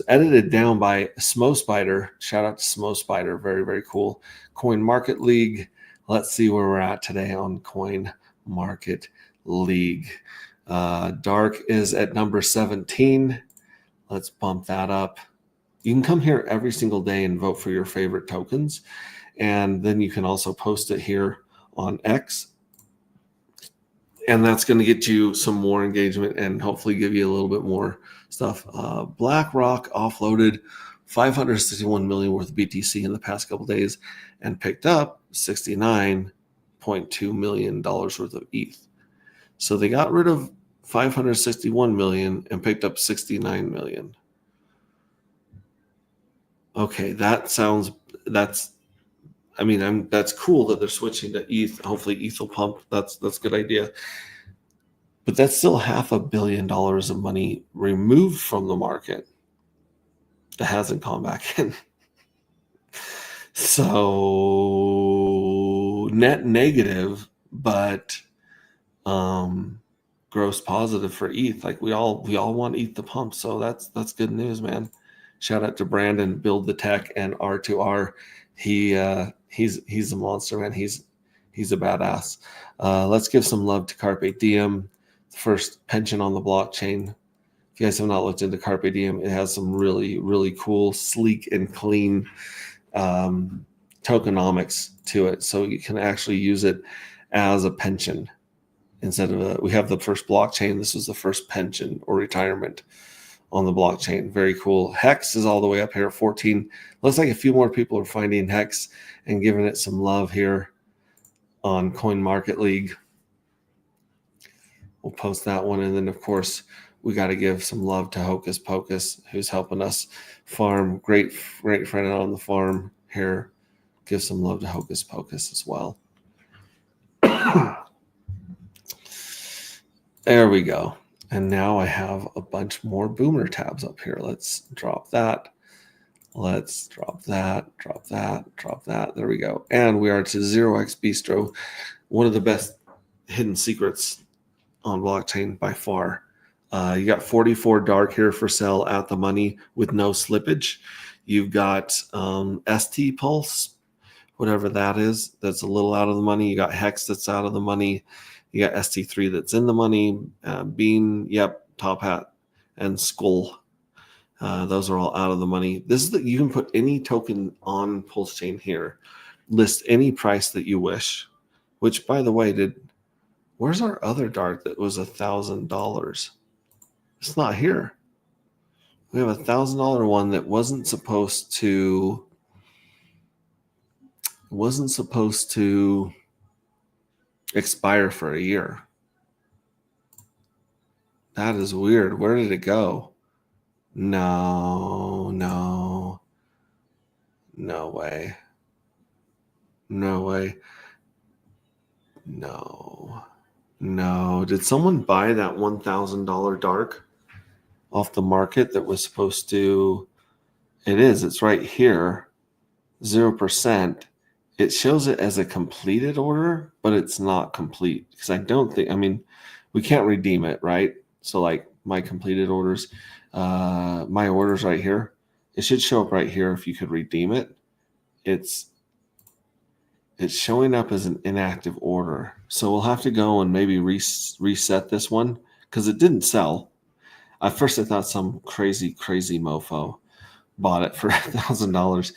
edited down by Smo Spider. Shout out to Smo Spider. Very, very cool. Coin Market League. Let's see where we're at today on Coin Market League. Dark is at number 17. Let's bump that up. You can come here every single day and vote for your favorite tokens. And then you can also post it here on X. And that's going to get you some more engagement and hopefully give you a little bit more stuff. BlackRock offloaded 561 million worth of BTC in the past couple of days and picked up $69.2 million worth of ETH. So they got rid of 561 million and picked up 69 million. Okay, that's cool that they're switching to ETH. Hopefully ETH will pump. That's a good idea. But that's still $500 million of money removed from the market that hasn't gone back in. So net negative, but gross positive for ETH. Like we all want ETH to pump. So that's good news, man. Shout out to Brandon, Build the Tech, and R2R. He's a monster, man. He's a badass. Let's give some love to Carpe Diem, the first pension on the blockchain. If you guys have not looked into Carpe Diem, it has some really, really cool, sleek, and clean tokenomics to it. So you can actually use it as a pension instead of we have the first blockchain. This was the first pension or retirement on the blockchain. Very cool. Hex is all the way up here at 14. Looks like a few more people are finding Hex and giving it some love here on Coin Market League. We'll post that one. And then, of course, we got to give some love to Hocus Pocus, who's helping us farm. Great friend on the farm here. Give some love to Hocus Pocus as well. There we go. And now I have a bunch more Boomer tabs up here. Let's drop that. Let's drop that, drop that, drop that. There we go. And we are to 0x Bistro, one of the best hidden secrets on blockchain by far. You got 44 dark here for sale at the money with no slippage. You've got ST Pulse, whatever that is, that's a little out of the money. You got Hex that's out of the money. You got ST3 that's in the money. Bean, yep, Top Hat, and Skull. Those are all out of the money. This is you can put any token on Pulse Chain here. List any price that you wish. Which, by the way, where's our other dark that was $1,000? It's not here. We have $1,000 one that wasn't supposed to expire for a year. That is weird. Where did it go? No way. No. No, did someone buy that $1,000 dark off the market that was supposed to? It is. It's right here, 0%. It shows it as a completed order, but it's not complete because I don't think. I mean, we can't redeem it, right? So like my completed orders, my orders right here, it should show up right here if you could redeem it. It's showing up as an inactive order. So we'll have to go and maybe reset this one because it didn't sell. At first, I thought some crazy mofo bought it for $1,000.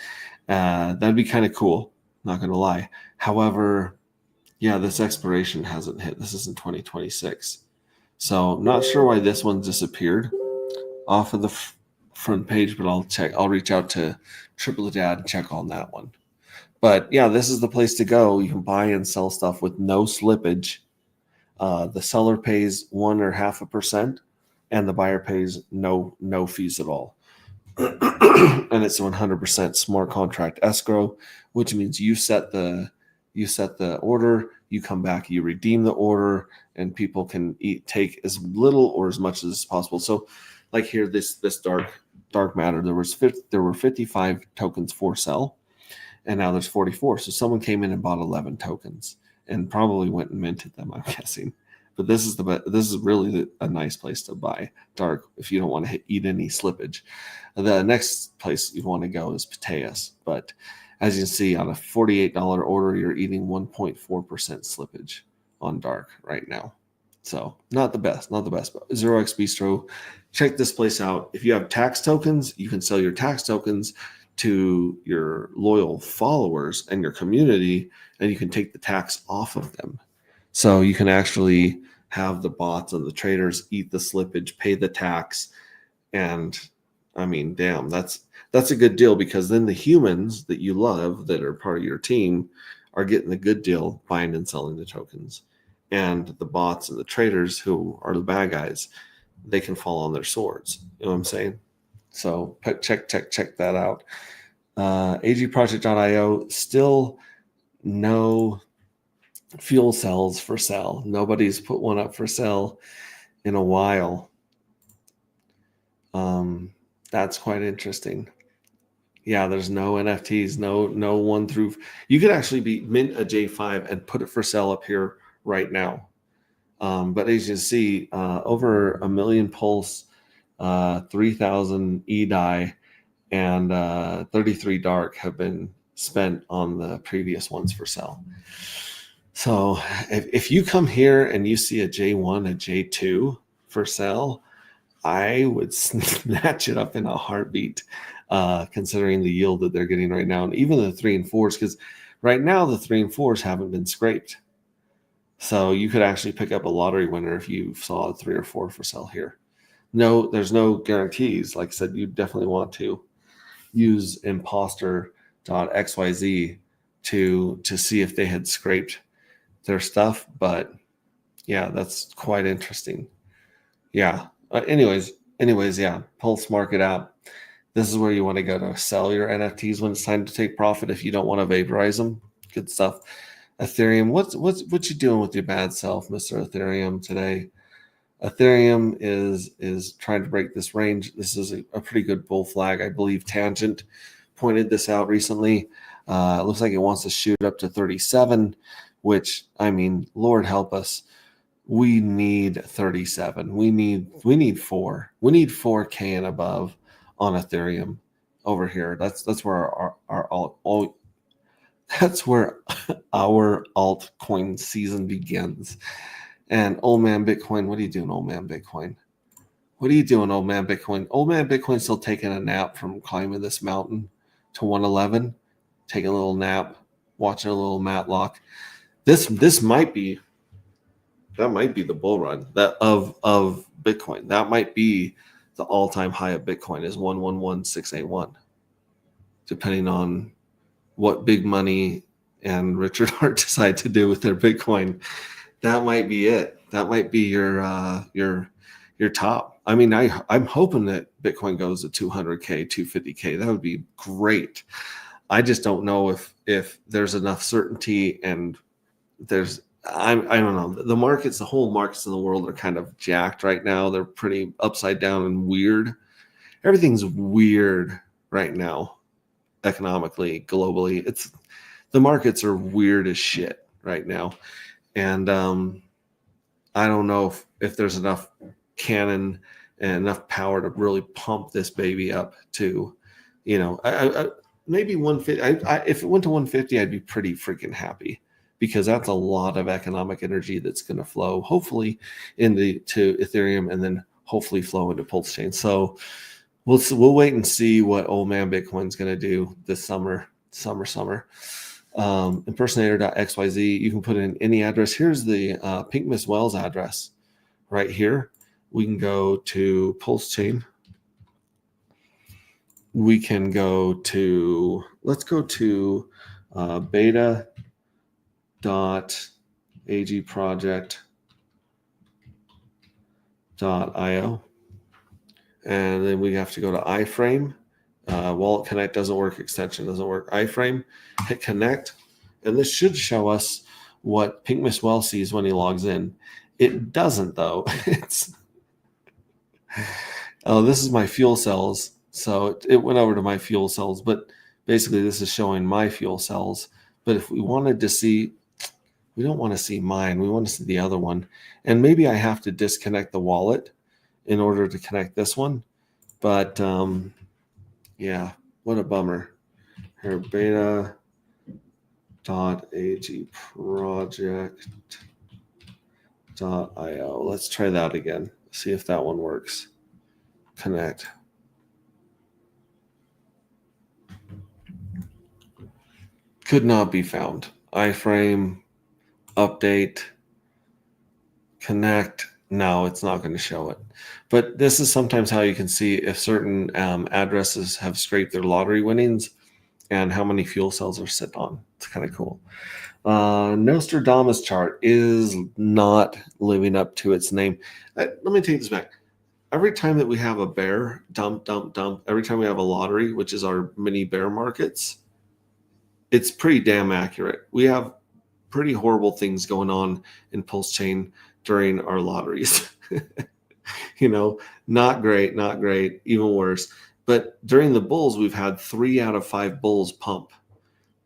That'd be kind of cool, not going to lie. However, yeah, this expiration hasn't hit. This is in 2026. So not sure why this one disappeared off of the front page, but I'll check. I'll reach out to Triple Dad and check on that one. But yeah, this is the place to go. You can buy and sell stuff with no slippage. The seller pays 1 or 0.5%, and the buyer pays no fees at all. And it's 100% smart contract escrow, which means you set the order, you come back, you redeem the order, and people can take as little or as much as possible. So, like here, this dark matter, there were 55 tokens for sale, and now there's 44. So someone came in and bought 11 tokens and probably went and minted them, I'm guessing. But this is really a nice place to buy dark if you don't want to eat any slippage. The next place you want to go is Pateas, but as you can see, on a $48 order, you're eating 1.4% slippage on dark right now. So not the best, but 0x Bistro, check this place out. If you have tax tokens, you can sell your tax tokens to your loyal followers and your community, and you can take the tax off of them. So you can actually have the bots and the traders eat the slippage, pay the tax, and I mean, damn, that's a good deal because then the humans that you love that are part of your team are getting the good deal buying and selling the tokens. And the bots and the traders who are the bad guys, they can fall on their swords. You know what I'm saying? So check that out. agproject.io, still no fuel cells for sale. Nobody's put one up for sale in a while. That's quite interesting. Yeah, there's no NFTs, no one through. You could actually mint a J5 and put it for sale up here right now. But as you see, over 1 million Pulse, 3,000 EDI, and 33 Dark have been spent on the previous ones for sale. So if you come here and you see a J1, a J2 for sale, I would snatch it up in a heartbeat, considering the yield that they're getting right now. And even the 3 and 4s, because right now the 3 and 4s haven't been scraped. So you could actually pick up a lottery winner if you saw a 3 or 4 for sale here. No, there's no guarantees. Like I said, you definitely want to use imposter.xyz to see if they had scraped their stuff. But yeah, that's quite interesting. Yeah. Anyways, yeah. Pulse Market app. This is where you want to go to sell your NFTs when it's time to take profit. If you don't want to vaporize them, good stuff. Ethereum, what you doing with your bad self, Mr. Ethereum, today? Ethereum is trying to break this range. This is a pretty good bull flag. I believe Tangent pointed this out recently. It looks like it wants to shoot up to 37, which, I mean, Lord help us. We need 37. We need 4. We need 4K and above on Ethereum over here. That's where that's where our altcoin season begins. And old man Bitcoin, what are you doing, old man Bitcoin? What are you doing, old man Bitcoin? Old man Bitcoin's still taking a nap from climbing this mountain to 111, taking a little nap, watching a little Matlock. This might be the bull run that of Bitcoin. That might be the all-time high of Bitcoin is 111,681, depending on what big money and Richard Hart decide to do with their Bitcoin. That might be it. That might be your top. I mean, I'm hoping that Bitcoin goes to 200K, 250K. That would be great. I just don't know if there's enough certainty and there's I don't know. The markets, the whole markets in the world are kind of jacked right now. They're pretty upside down and weird. Everything's weird right now, economically, globally. The markets are weird as shit right now. And I don't know if there's enough cannon and enough power to really pump this baby up to, maybe 150. If it went to 150, I'd be pretty freaking happy, because that's a lot of economic energy that's going to flow, hopefully, to Ethereum, and then hopefully flow into Pulse Chain. So we'll wait and see what old man Bitcoin's going to do this summer. Impersonator.xyz. You can put in any address. Here's the Pink Miss Wells address right here. We can go to Pulse Chain. We can go to, let's go to beta.agproject.io. And then we have to go to iframe. Wallet Connect doesn't work, extension doesn't work. iframe, hit connect, and this should show us what Pink Miss Well sees when he logs in. It doesn't, though. This is my fuel cells. So it went over to my fuel cells, but basically this is showing my fuel cells. But if we wanted to see, we don't want to see mine, we want to see the other one. And maybe I have to disconnect the wallet in order to connect this one. But yeah, what a bummer. Here, beta.agproject.io. Let's try that again. See if that one works. Connect. Could not be found. iframe, update, connect. No, it's not going to show it. But this is sometimes how you can see if certain addresses have scraped their lottery winnings and how many fuel cells are sit on. It's kind of cool. Nostradamus chart is not living up to its name. Let me take this back. Every time that we have a bear, dump, every time we have a lottery, which is our mini bear markets, it's pretty damn accurate. We have pretty horrible things going on in Pulse Chain during our lotteries. Not great, even worse. But during the bulls, we've had 3 out of 5 bulls pump.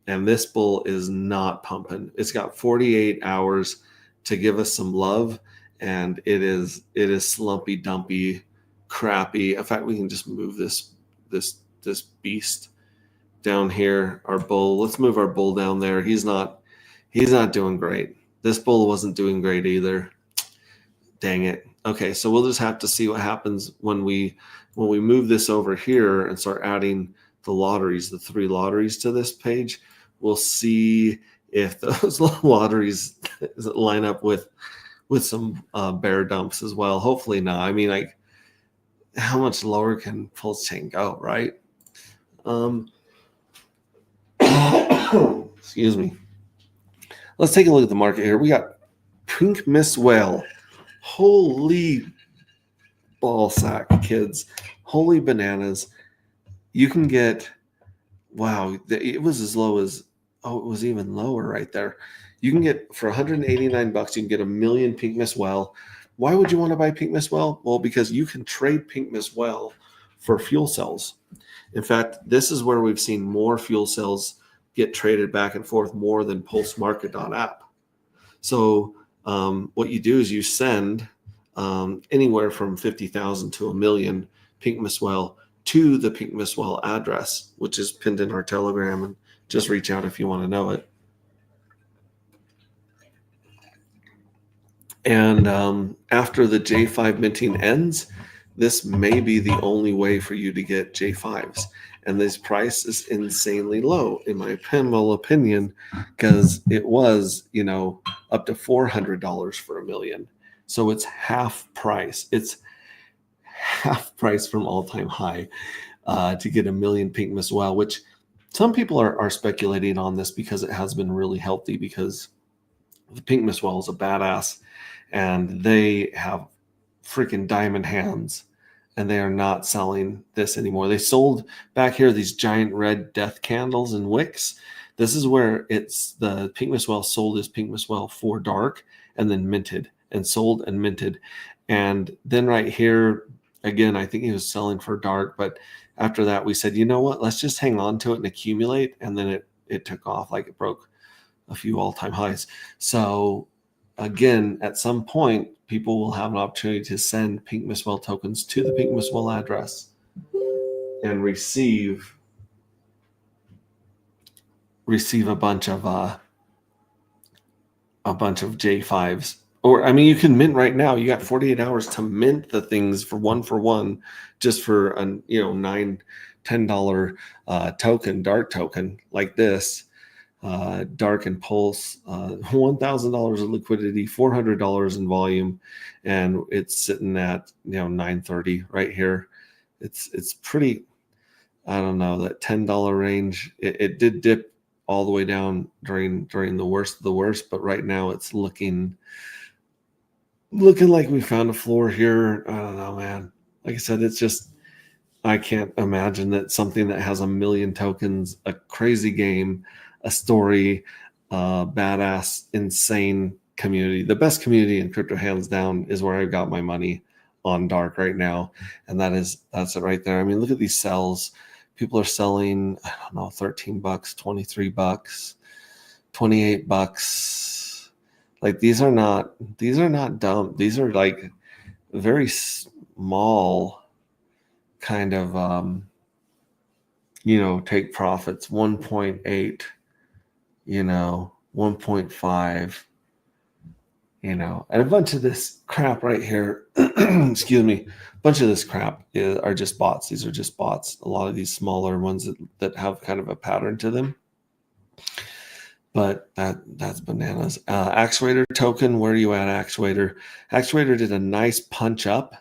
And this bull is not pumping. It's got 48 hours to give us some love. And it is slumpy, dumpy, crappy. In fact, we can just move this beast down here. Our bull. Let's move our bull down there. He's not doing great. This bull wasn't doing great either. Dang it. Okay, so we'll just have to see what happens when we move this over here and start adding the lotteries, the 3 lotteries to this page. We'll see if those lotteries line up with some bear dumps as well. Hopefully not. I mean, like, how much lower can Pulse Chain go, right? Excuse me. Let's take a look at the market here. We got Pink Miss Whale. Holy ball sack, kids. Holy bananas. You can get, wow, it was as low as, it was even lower right there. You can get, for $189, you can get 1 million Pink Miss Well. Why would you want to buy Pink Miss Well? Well, because you can trade Pink Miss Well for fuel cells. In fact, this is where we've seen more fuel cells get traded back and forth more than pulsemarket.app. So what you do is you send anywhere from 50,000 to 1 million Pink Miss Well to the Pink Miss Well address, which is pinned in our Telegram, and just reach out if you want to know it. And after the J5 minting ends, this may be the only way for you to get J5s. And this price is insanely low, in my humble opinion, because it was, up to $400 for 1 million. So it's half price. It's half price from all-time high to get 1 million Pink Miss Well, which some people are speculating on this because it has been really healthy, because the Pink Miss Well is a badass and they have freaking diamond hands. And they are not selling this anymore. They sold back here these giant red death candles and wicks. This is where it's the Pink Miss Well sold as Pink Miss Well for dark and then minted and sold and minted. And then right here, again, I think he was selling for dark, but after that we said, you know what, let's just hang on to it and accumulate. And then it took off, like it broke a few all-time highs. So again, at some point, people will have an opportunity to send Pink Miss Well tokens to the Pink Miss Well address and receive a bunch of J5s. Or I mean, you can mint right now. You got 48 hours to mint the things for one, just for a $9-10 token, dark token like this. Dark and Pulse, $1,000 of liquidity, $400 in volume, and it's sitting at 930 right here. It's pretty. I don't know, that $10 range. It did dip all the way down during the worst of the worst, but right now it's looking like we found a floor here. I don't know, man. Like I said, it's just, I can't imagine that something that has 1 million tokens, a crazy game, a story, badass, insane community. The best community in crypto, hands down, is where I got my money on dark right now. And that's it right there. I mean, look at these sells. People are selling, I don't know, $13, $23, $28. Like these are not dumb. These are like very small kind of take profits. 1.8, 1.5, and a bunch of this crap right here, excuse me, a bunch of this crap are just bots. These are just bots. A lot of these smaller ones that have kind of a pattern to them. But that's bananas. Actuator token, where are you at, Actuator? Actuator did a nice punch up,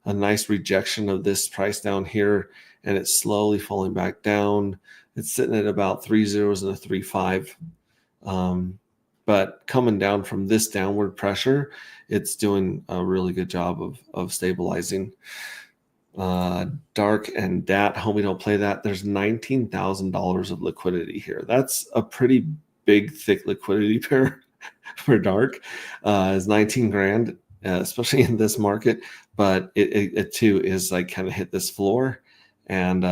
a nice rejection of this price down here, and it's slowly falling back down. It's sitting at about 3 zeros and a 3.5. But coming down from this downward pressure, it's doing a really good job of stabilizing. Dark and DAT, homie, don't play that. There's $19,000 of liquidity here. That's a pretty big, thick liquidity pair for dark. Is 19 grand, especially in this market. But it too is like kind of hit this floor. And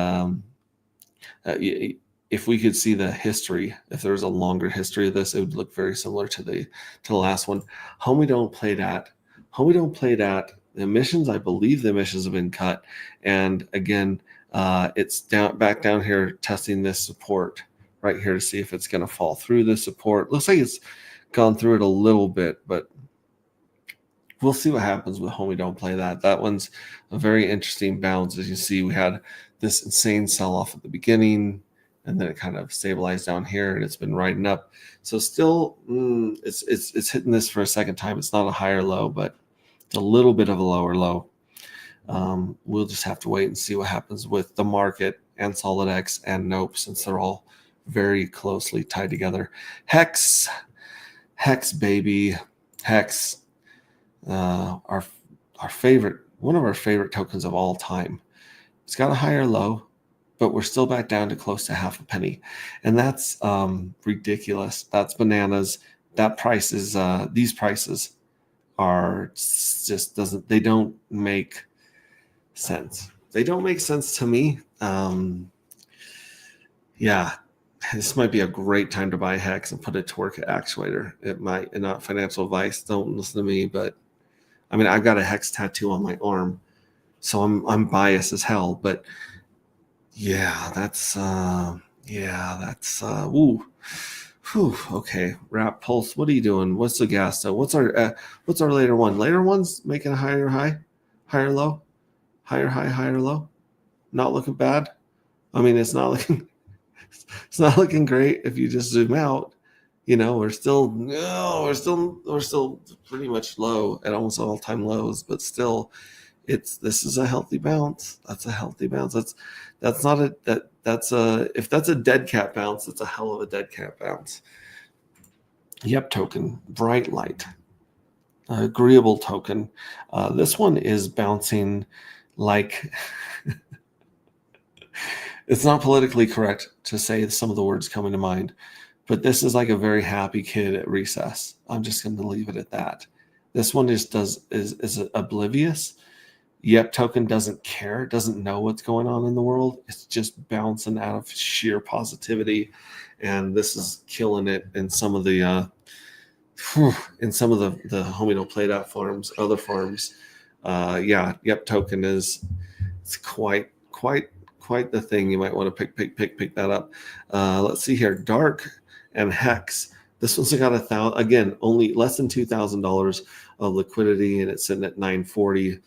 if we could see the history, if there was a longer history of this, it would look very similar to the last one. Homie, don't play that. Homie, don't play that. The emissions, I believe the emissions have been cut. And again, it's back down here testing this support right here to see if it's going to fall through the support. Looks like it's gone through it a little bit, but we'll see what happens with Homie, don't play that. That one's a very interesting bounce. As you see, we had this insane sell-off at the beginning, and then it kind of stabilized down here, and it's been riding up. So still, it's hitting this for a second time. It's not a higher low, but it's a little bit of a lower low. We'll just have to wait and see what happens with the market and SolidX and Nope, since they're all very closely tied together. Hex baby, Hex, our favorite, one of our favorite tokens of all time. It's got a higher low, but we're still back down to close to half a penny, and that's ridiculous. That's bananas. That price is these prices are just they don't make sense. They don't make sense to me. Yeah, this might be a great time to buy Hex and put it to work at Actuator. It might, and not financial advice. Don't listen to me, but I mean, I've got a Hex tattoo on my arm, so I'm biased as hell. But yeah, that's ooh. Whew, okay, Wrap Pulse, what are you doing? What's the gas though? What's our later one? Later one's making a higher high, higher low, higher high, higher low. Not looking bad. I mean, it's not looking great if you just zoom out. We're still pretty much low at almost all-time lows, but still, this is a healthy bounce. That's a healthy bounce. If that's a dead cat bounce, it's a hell of a dead cat bounce. Yep token, Bright Light, agreeable token. This one is bouncing like It's not politically correct to say some of the words coming to mind, but this is like a very happy kid at recess. I'm just going to leave it at that. This one is oblivious. Yep token doesn't care, doesn't know what's going on in the world. It's just bouncing out of sheer positivity, and this is killing it in some of the the Homino played out farms, other farms. Yep token is it's quite the thing. You might want to pick that up. Let's see here, Dark and Hex. This one's got again, only less than $2,000 of liquidity, and it's sitting at 940.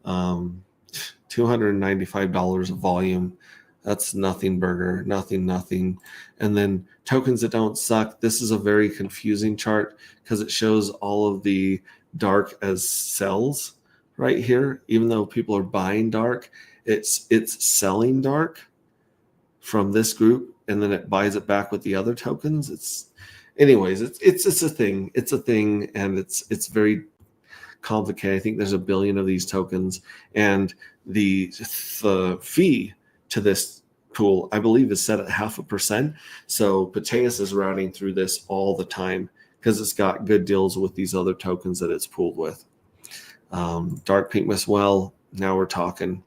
$295 of volume. That's nothing burger, nothing. And then tokens that don't suck. This is a very confusing chart because it shows all of the dark as sells right here. Even though people are buying dark, it's selling dark from this group, and then it buys it back with the other tokens. It's a thing. It's a thing, and it's very complicated. I think there's 1 billion of these tokens, and the fee to this pool, I believe, is set at 0.5%. So Pateus is routing through this all the time because it's got good deals with these other tokens that it's pooled with. Dark Pink Miss Well, now we're talking.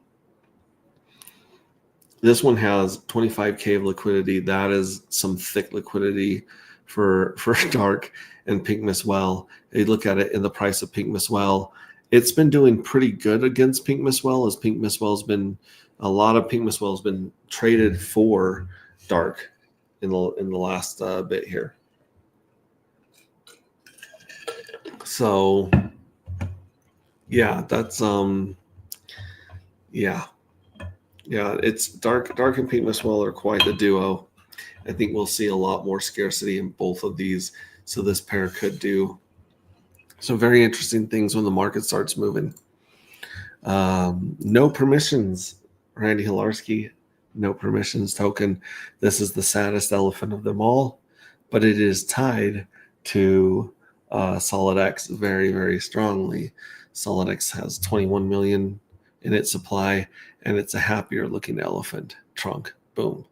This one has 25K of liquidity. That is some thick liquidity for Dark and Pink Miss Well. You look at it in the price of Pink Miss Well, it's been doing pretty good against Pink Miss Well, as Pink Miss Well's been, a lot of Pink Miss Well's been traded for Dark in the last bit here. So yeah, that's it's Dark and Pink Miss Well are quite the duo. I think we'll see a lot more scarcity in both of these, so this pair could do some very interesting things when the market starts moving. No permissions, Randy Hilarski, no permissions token. This is the saddest elephant of them all, but it is tied to SolidX very, very strongly. SolidX has 21 million in its supply, and it's a happier looking elephant trunk. Boom.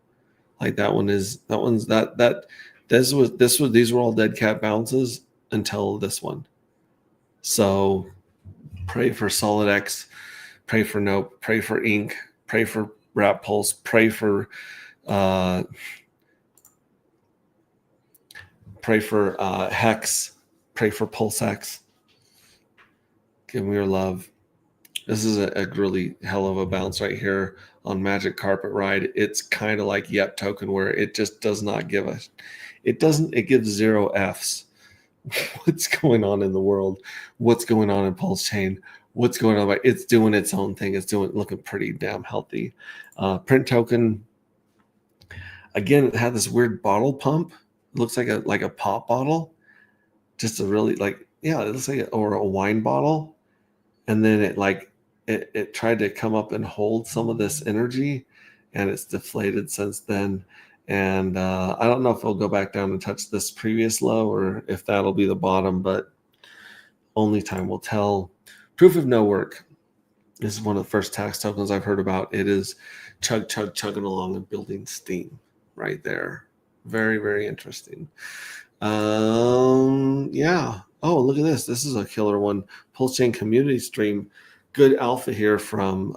Like these were all dead cat bounces until this one. So pray for SolidX, pray for Nope, pray for Ink, pray for Wrap Pulse, pray for Hex, pray for PulseX. Give me your love. This is a really hell of a bounce right here on Magic Carpet Ride. It's kind of like Yep token, where it just does not give us. It gives 0 Fs. What's going on in the world? What's going on in Pulse Chain? What's going on? It's doing its own thing. It's looking pretty damn healthy. Print token. Again, it had this weird bottle pump. It looks like a pop bottle. Just a really it looks like a wine bottle. And then it tried to come up and hold some of this energy, and it's deflated since then. And I don't know if it'll go back down and touch this previous low or if that'll be the bottom, but only time will tell. Proof of No Work. This is one of the first tax tokens I've heard about. It is chugging along and building steam right there. Very, very interesting. Yeah. Oh, look at this. This is a killer one. Pulse Chain Community Stream. Good alpha here from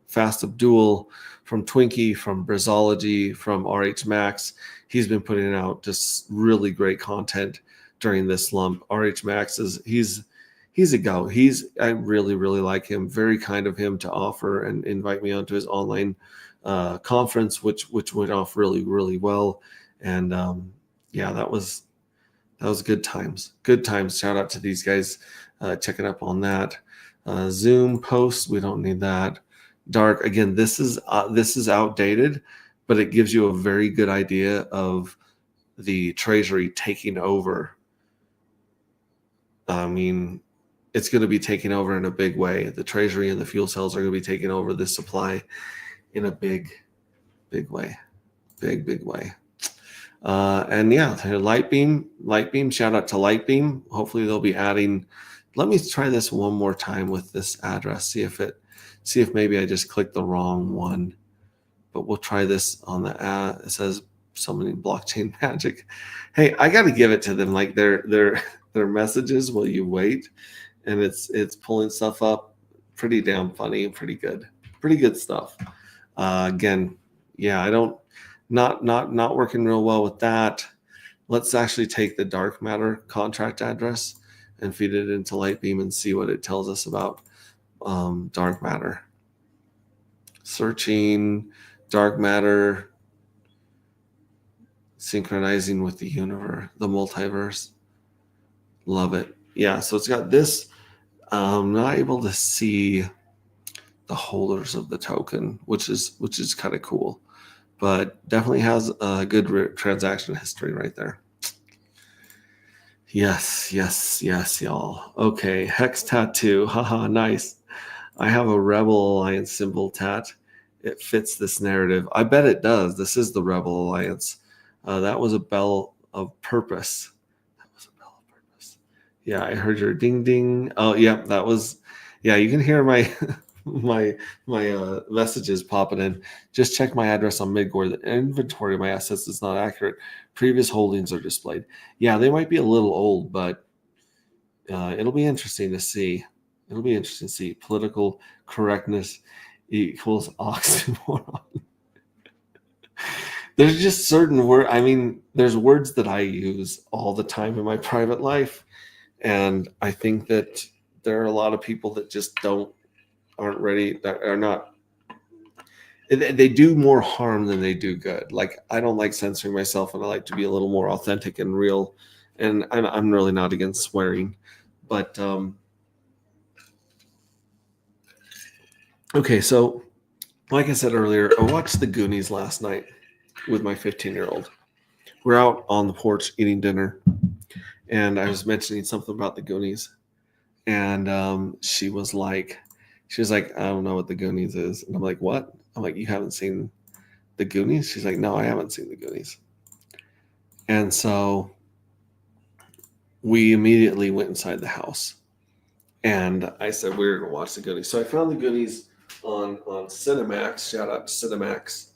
Fast Abdul, from Twinkie, from Brizology, from RH Max. He's been putting out just really great content during this slump. RH Max he's a go. I really, really like him. Very kind of him to offer and invite me onto his online conference, which went off really, really well. And that was good times. Good times. Shout out to these guys checking up on that. Zoom post, we don't need that. Dark, again, this is outdated, but it gives you a very good idea of the treasury taking over. I mean, it's going to be taking over in a big way. The treasury and the fuel cells are going to be taking over this supply in a big way. Big way. And yeah, Lightbeam, shout out to Lightbeam. Hopefully they'll be adding. Let me try this one more time with this address. See if maybe I just clicked the wrong one. but we'll try this on the it says summoning blockchain magic. Hey, I got to give it to them. Like their messages while you wait, and it's pulling stuff up. Pretty damn funny and pretty good stuff. Again, yeah, I don't not working real well with that. Let's actually take the dark matter contract address and feed it into Lightbeam and see what it tells us about dark matter. Searching dark matter, synchronizing with the universe, the multiverse. Love it. Yeah, so it's got this. I'm not able to see the holders of the token, which is kind of cool, but definitely has a good transaction history right there. Yes, y'all. Okay, Hex Tattoo. Haha, nice. I have a Rebel Alliance symbol tat. It fits this narrative. I bet it does. This is the Rebel Alliance. That was a bell of purpose. Yeah, I heard your ding ding. Oh, yeah, that was. Yeah, you can hear my my messages popping in. Just check my address on Midgore. The inventory of my assets is not accurate. Previous holdings are displayed. Yeah, they might be a little old, but it'll be interesting to see. It'll be interesting to see. Political correctness equals oxymoron. There's just certain words. I mean, there's words that I use all the time in my private life, and I think that there are a lot of people that just aren't ready, that are not. They do more harm than they do good. Like, I don't like censoring myself, and I like to be a little more authentic and real. And I'm really not against swearing, but okay. So, like I said earlier, I watched The Goonies last night with my 15-year-old. We're out on the porch eating dinner, and I was mentioning something about The Goonies, and she was like, I don't know what The Goonies is, and I'm like, what? I'm like, you haven't seen The Goonies? She's like, no, I haven't seen The Goonies. And so we immediately went inside the house, and I said we were going to watch The Goonies. So I found The Goonies on Cinemax. Shout out to Cinemax.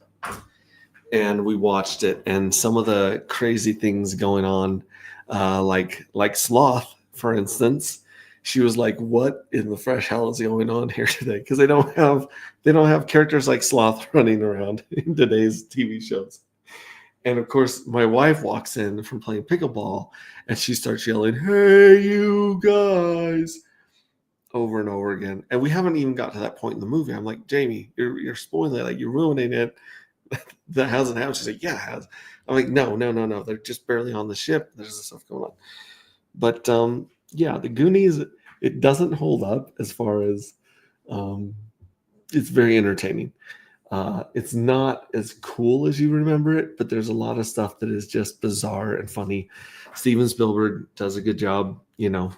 And we watched it, and some of the crazy things going on, like Sloth, for instance. She was like, "What in the fresh hell is going on here today?" Because they don't have characters like Sloth running around in today's TV shows. And of course, my wife walks in from playing pickleball, and she starts yelling, "Hey, you guys!" over and over again. And we haven't even got to that point in the movie. I'm like, Jamie, you're spoiling it, like you're ruining it. That hasn't happened. She's like, yeah, it has. I'm like, no. They're just barely on the ship. There's this stuff going on. But yeah, The Goonies, it doesn't hold up as far as it's very entertaining. It's not as cool as you remember it, but there's a lot of stuff that is just bizarre and funny. Steven Spielberg does a good job,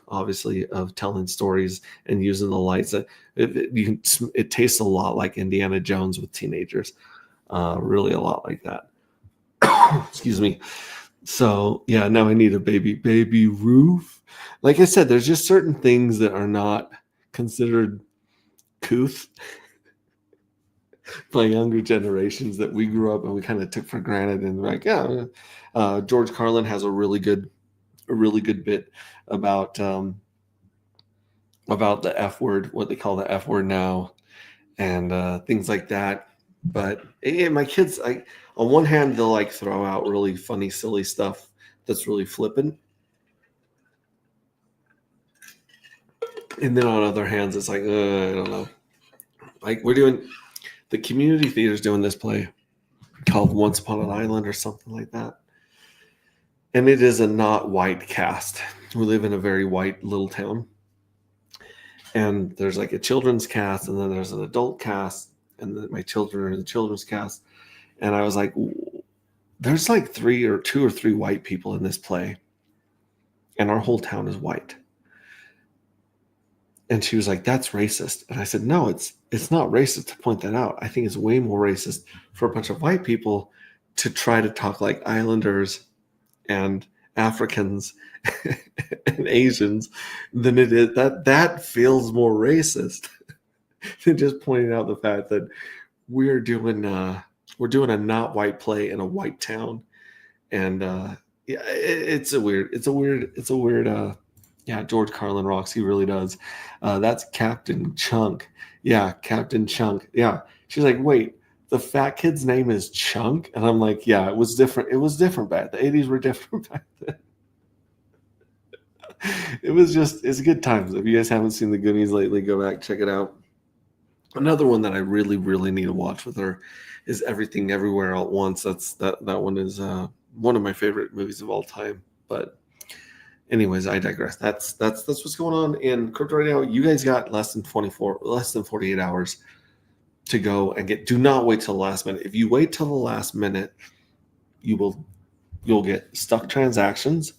obviously, of telling stories and using the lights. It tastes a lot like Indiana Jones with teenagers. Really a lot like that. Excuse me. So yeah, now I need a baby roof. Like I said, there's just certain things that are not considered couth by younger generations that we grew up and we kind of took for granted. And like, yeah, George Carlin has a really good bit about the F word, what they call the F word now, and things like that. But my kids, on one hand, they'll like throw out really funny, silly stuff that's really flippant. And then on other hands, it's like, I don't know. Like the community theater's doing this play called Once Upon an Island or something like that. And it is a not white cast. We live in a very white little town. And there's like a children's cast, and then there's an adult cast, and then my children are in the children's cast. And I was like, there's like two or three white people in this play, and our whole town is white. And she was like, that's racist. And I said, no, it's not racist to point that out. I think it's way more racist for a bunch of white people to try to talk like islanders and Africans and Asians than it is. That feels more racist than just pointing out the fact that we're doing we're doing a not white play in a white town, and yeah, it's a weird. Yeah, George Carlin rocks. He really does. That's Captain Chunk. Yeah, Captain Chunk. Yeah. She's like, wait, the fat kid's name is Chunk? And I'm like, yeah, it was different. It was different back. The 80s were different back then. It's good times. If you guys haven't seen the Goonies lately, go back, check it out. Another one that I really, really need to watch with her is Everything Everywhere All at Once. That one is one of my favorite movies of all time. But anyways, I digress. That's what's going on in crypto right now. You guys got less than 48 hours to go and get. Do not wait till the last minute. If you wait till the last minute, you'll get stuck transactions,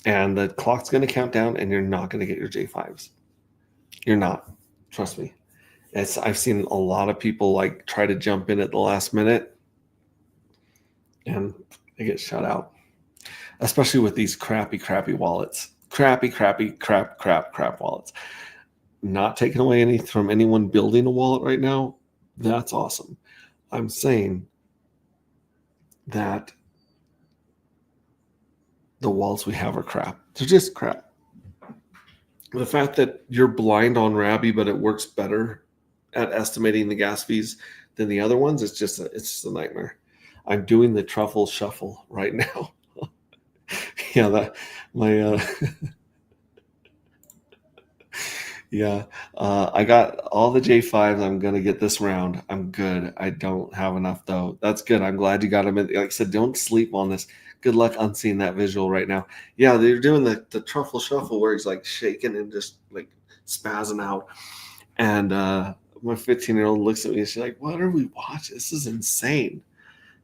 and the clock's going to count down, and you're not going to get your J5s. You're not. Trust me. I've seen a lot of people like try to jump in at the last minute, and they get shut out. Especially with these crappy wallets. Crap wallets. Not taking away anything from anyone building a wallet right now. That's awesome. I'm saying that the wallets we have are crap. They're just crap. The fact that you're blind on Rabby, but it works better at estimating the gas fees than the other ones, it's just a nightmare. I'm doing the truffle shuffle right now. Yeah, that my yeah. I got all the J5s. I'm gonna get this round. I'm good. I don't have enough though. That's good. I'm glad you got them in. Like I said, don't sleep on this. Good luck on seeing that visual right now. Yeah, they're doing the truffle shuffle where he's like shaking and just like spazzing out. And my 15-year-old looks at me and she's like, "What are we watching? This is insane.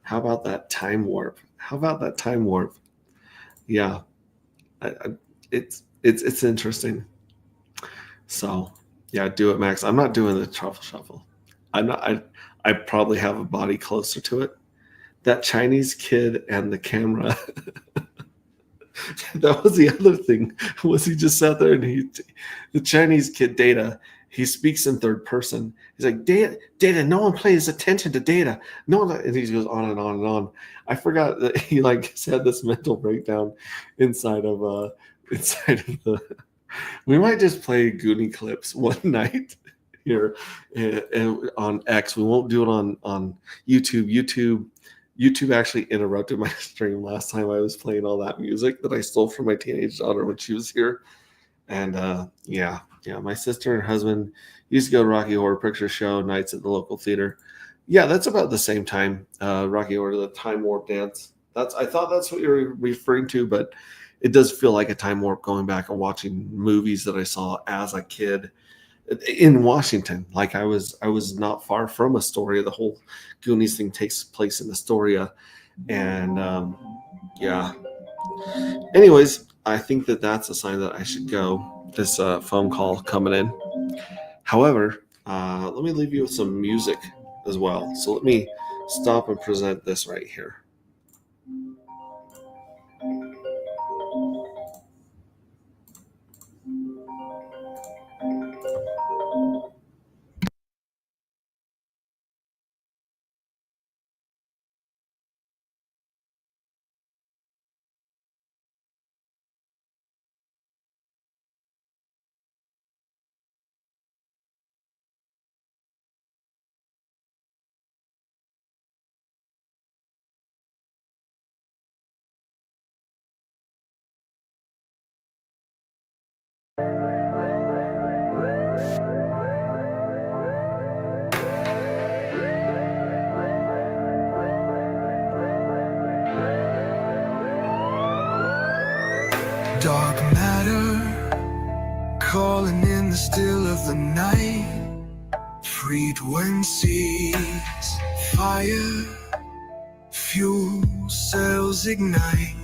How about that time warp? Yeah, it's interesting. So yeah, do it, Max. I'm not doing the truffle shuffle. I probably have a body closer to it. That Chinese kid and the camera. That was the other thing. Was he just sat there and the Chinese kid Data. He speaks in third person. He's like, Data. No one pays attention to Data. No one, and he goes on and on and on. I forgot that he like had this mental breakdown inside of the. We might just play Goonie clips one night here on X. We won't do it on YouTube. YouTube actually interrupted my stream last time I was playing all that music that I stole from my teenage daughter when she was here. And yeah, my sister and her husband used to go to Rocky Horror Picture Show nights at the local theater. Yeah, that's about the same time. Rocky Horror, the Time Warp Dance. I thought that's what you were referring to, but it does feel like a time warp going back and watching movies that I saw as a kid in Washington. Like I was not far from Astoria. The whole Goonies thing takes place in Astoria, and yeah. Anyways, I think that's a sign that I should go. This phone call coming in. However, let me leave you with some music as well. So let me stop and present this right here. Dark matter calling in the still of the night. Frequencies, fire, fuel cells ignite.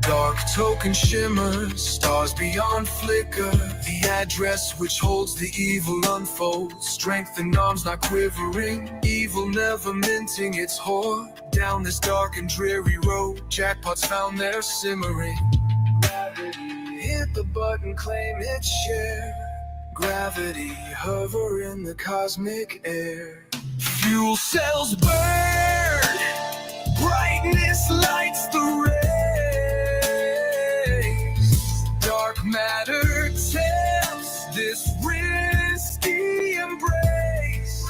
Dark token shimmers, stars beyond flicker. The address which holds the evil unfolds. Strength in arms not quivering, evil never minting its hoard. Down this dark and dreary road, jackpots found their simmering. Hit the button, claim its share. anti-gravity hover in the cosmic air. Fuel cells burn, brightness lights the rays. Dark matter tempts this risky embrace.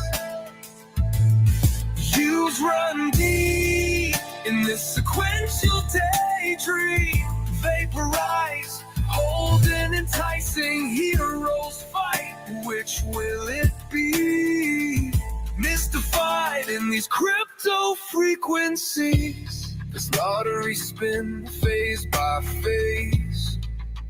Fuse run deep in this sequential daydream. Vaporize, hold an enticing heroes fight. Which will it be? Mystified in these crypto frequencies. This lottery spin phase by phase.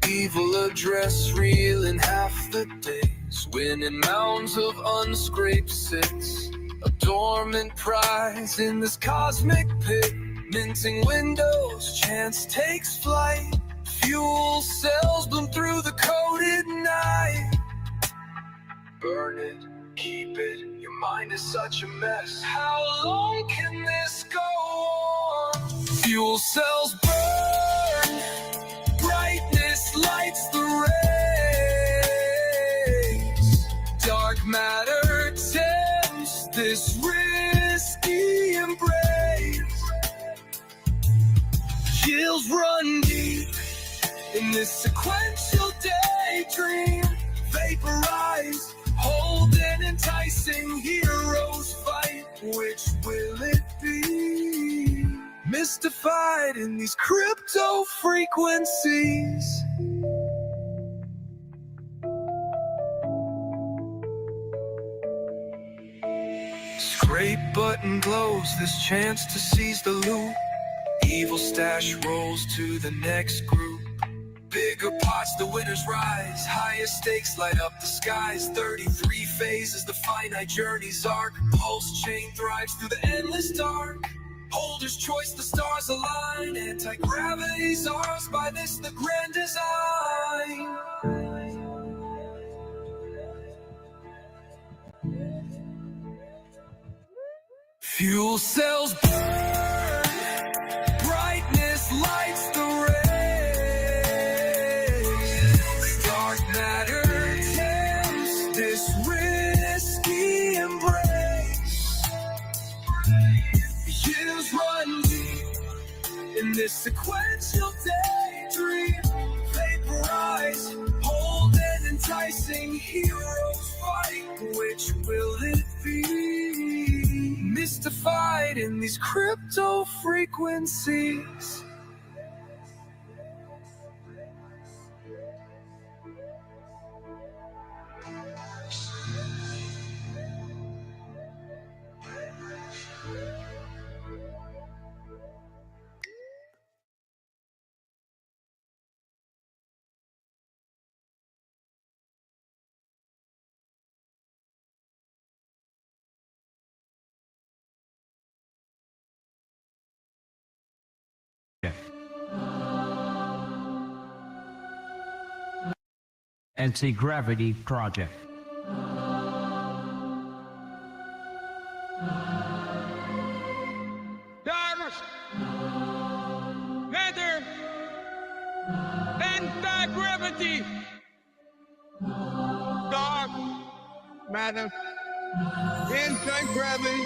Evil address real in half the days. Winning mounds of unscraped sits. A dormant prize in this cosmic pit. Minting windows, chance takes flight. Fuel cells bloom through the coded night. Burn it, keep it, your mind is such a mess. How long can this go on? Fuel cells burn, brightness lights the rays. Dark matter tempts this risky embrace. Chills run deep in this sequential daydream. Vaporize, hold an enticing heroes fight. Which will it be? Mystified in these crypto frequencies. Scrape button glows, this chance to seize the loot. Evil stash rolls to the next group. Bigger pots, the winners rise. Higher stakes light up the skies. 33 phases, the finite journey's arc. Pulse chain thrives through the endless dark. Holder's choice, the stars align. Anti-gravity's ours, by this the grand design. Fuel cells burn, brightness lights the rays. Dark matter tempts this risky embrace. Years run deep in this sequential daydream. Vaporize, hold an enticing heroes fight. Which will it be? Mystified in these crypto frequencies. Anti-Gravity Project. Dark matter, anti-gravity. Dark matter, anti-gravity.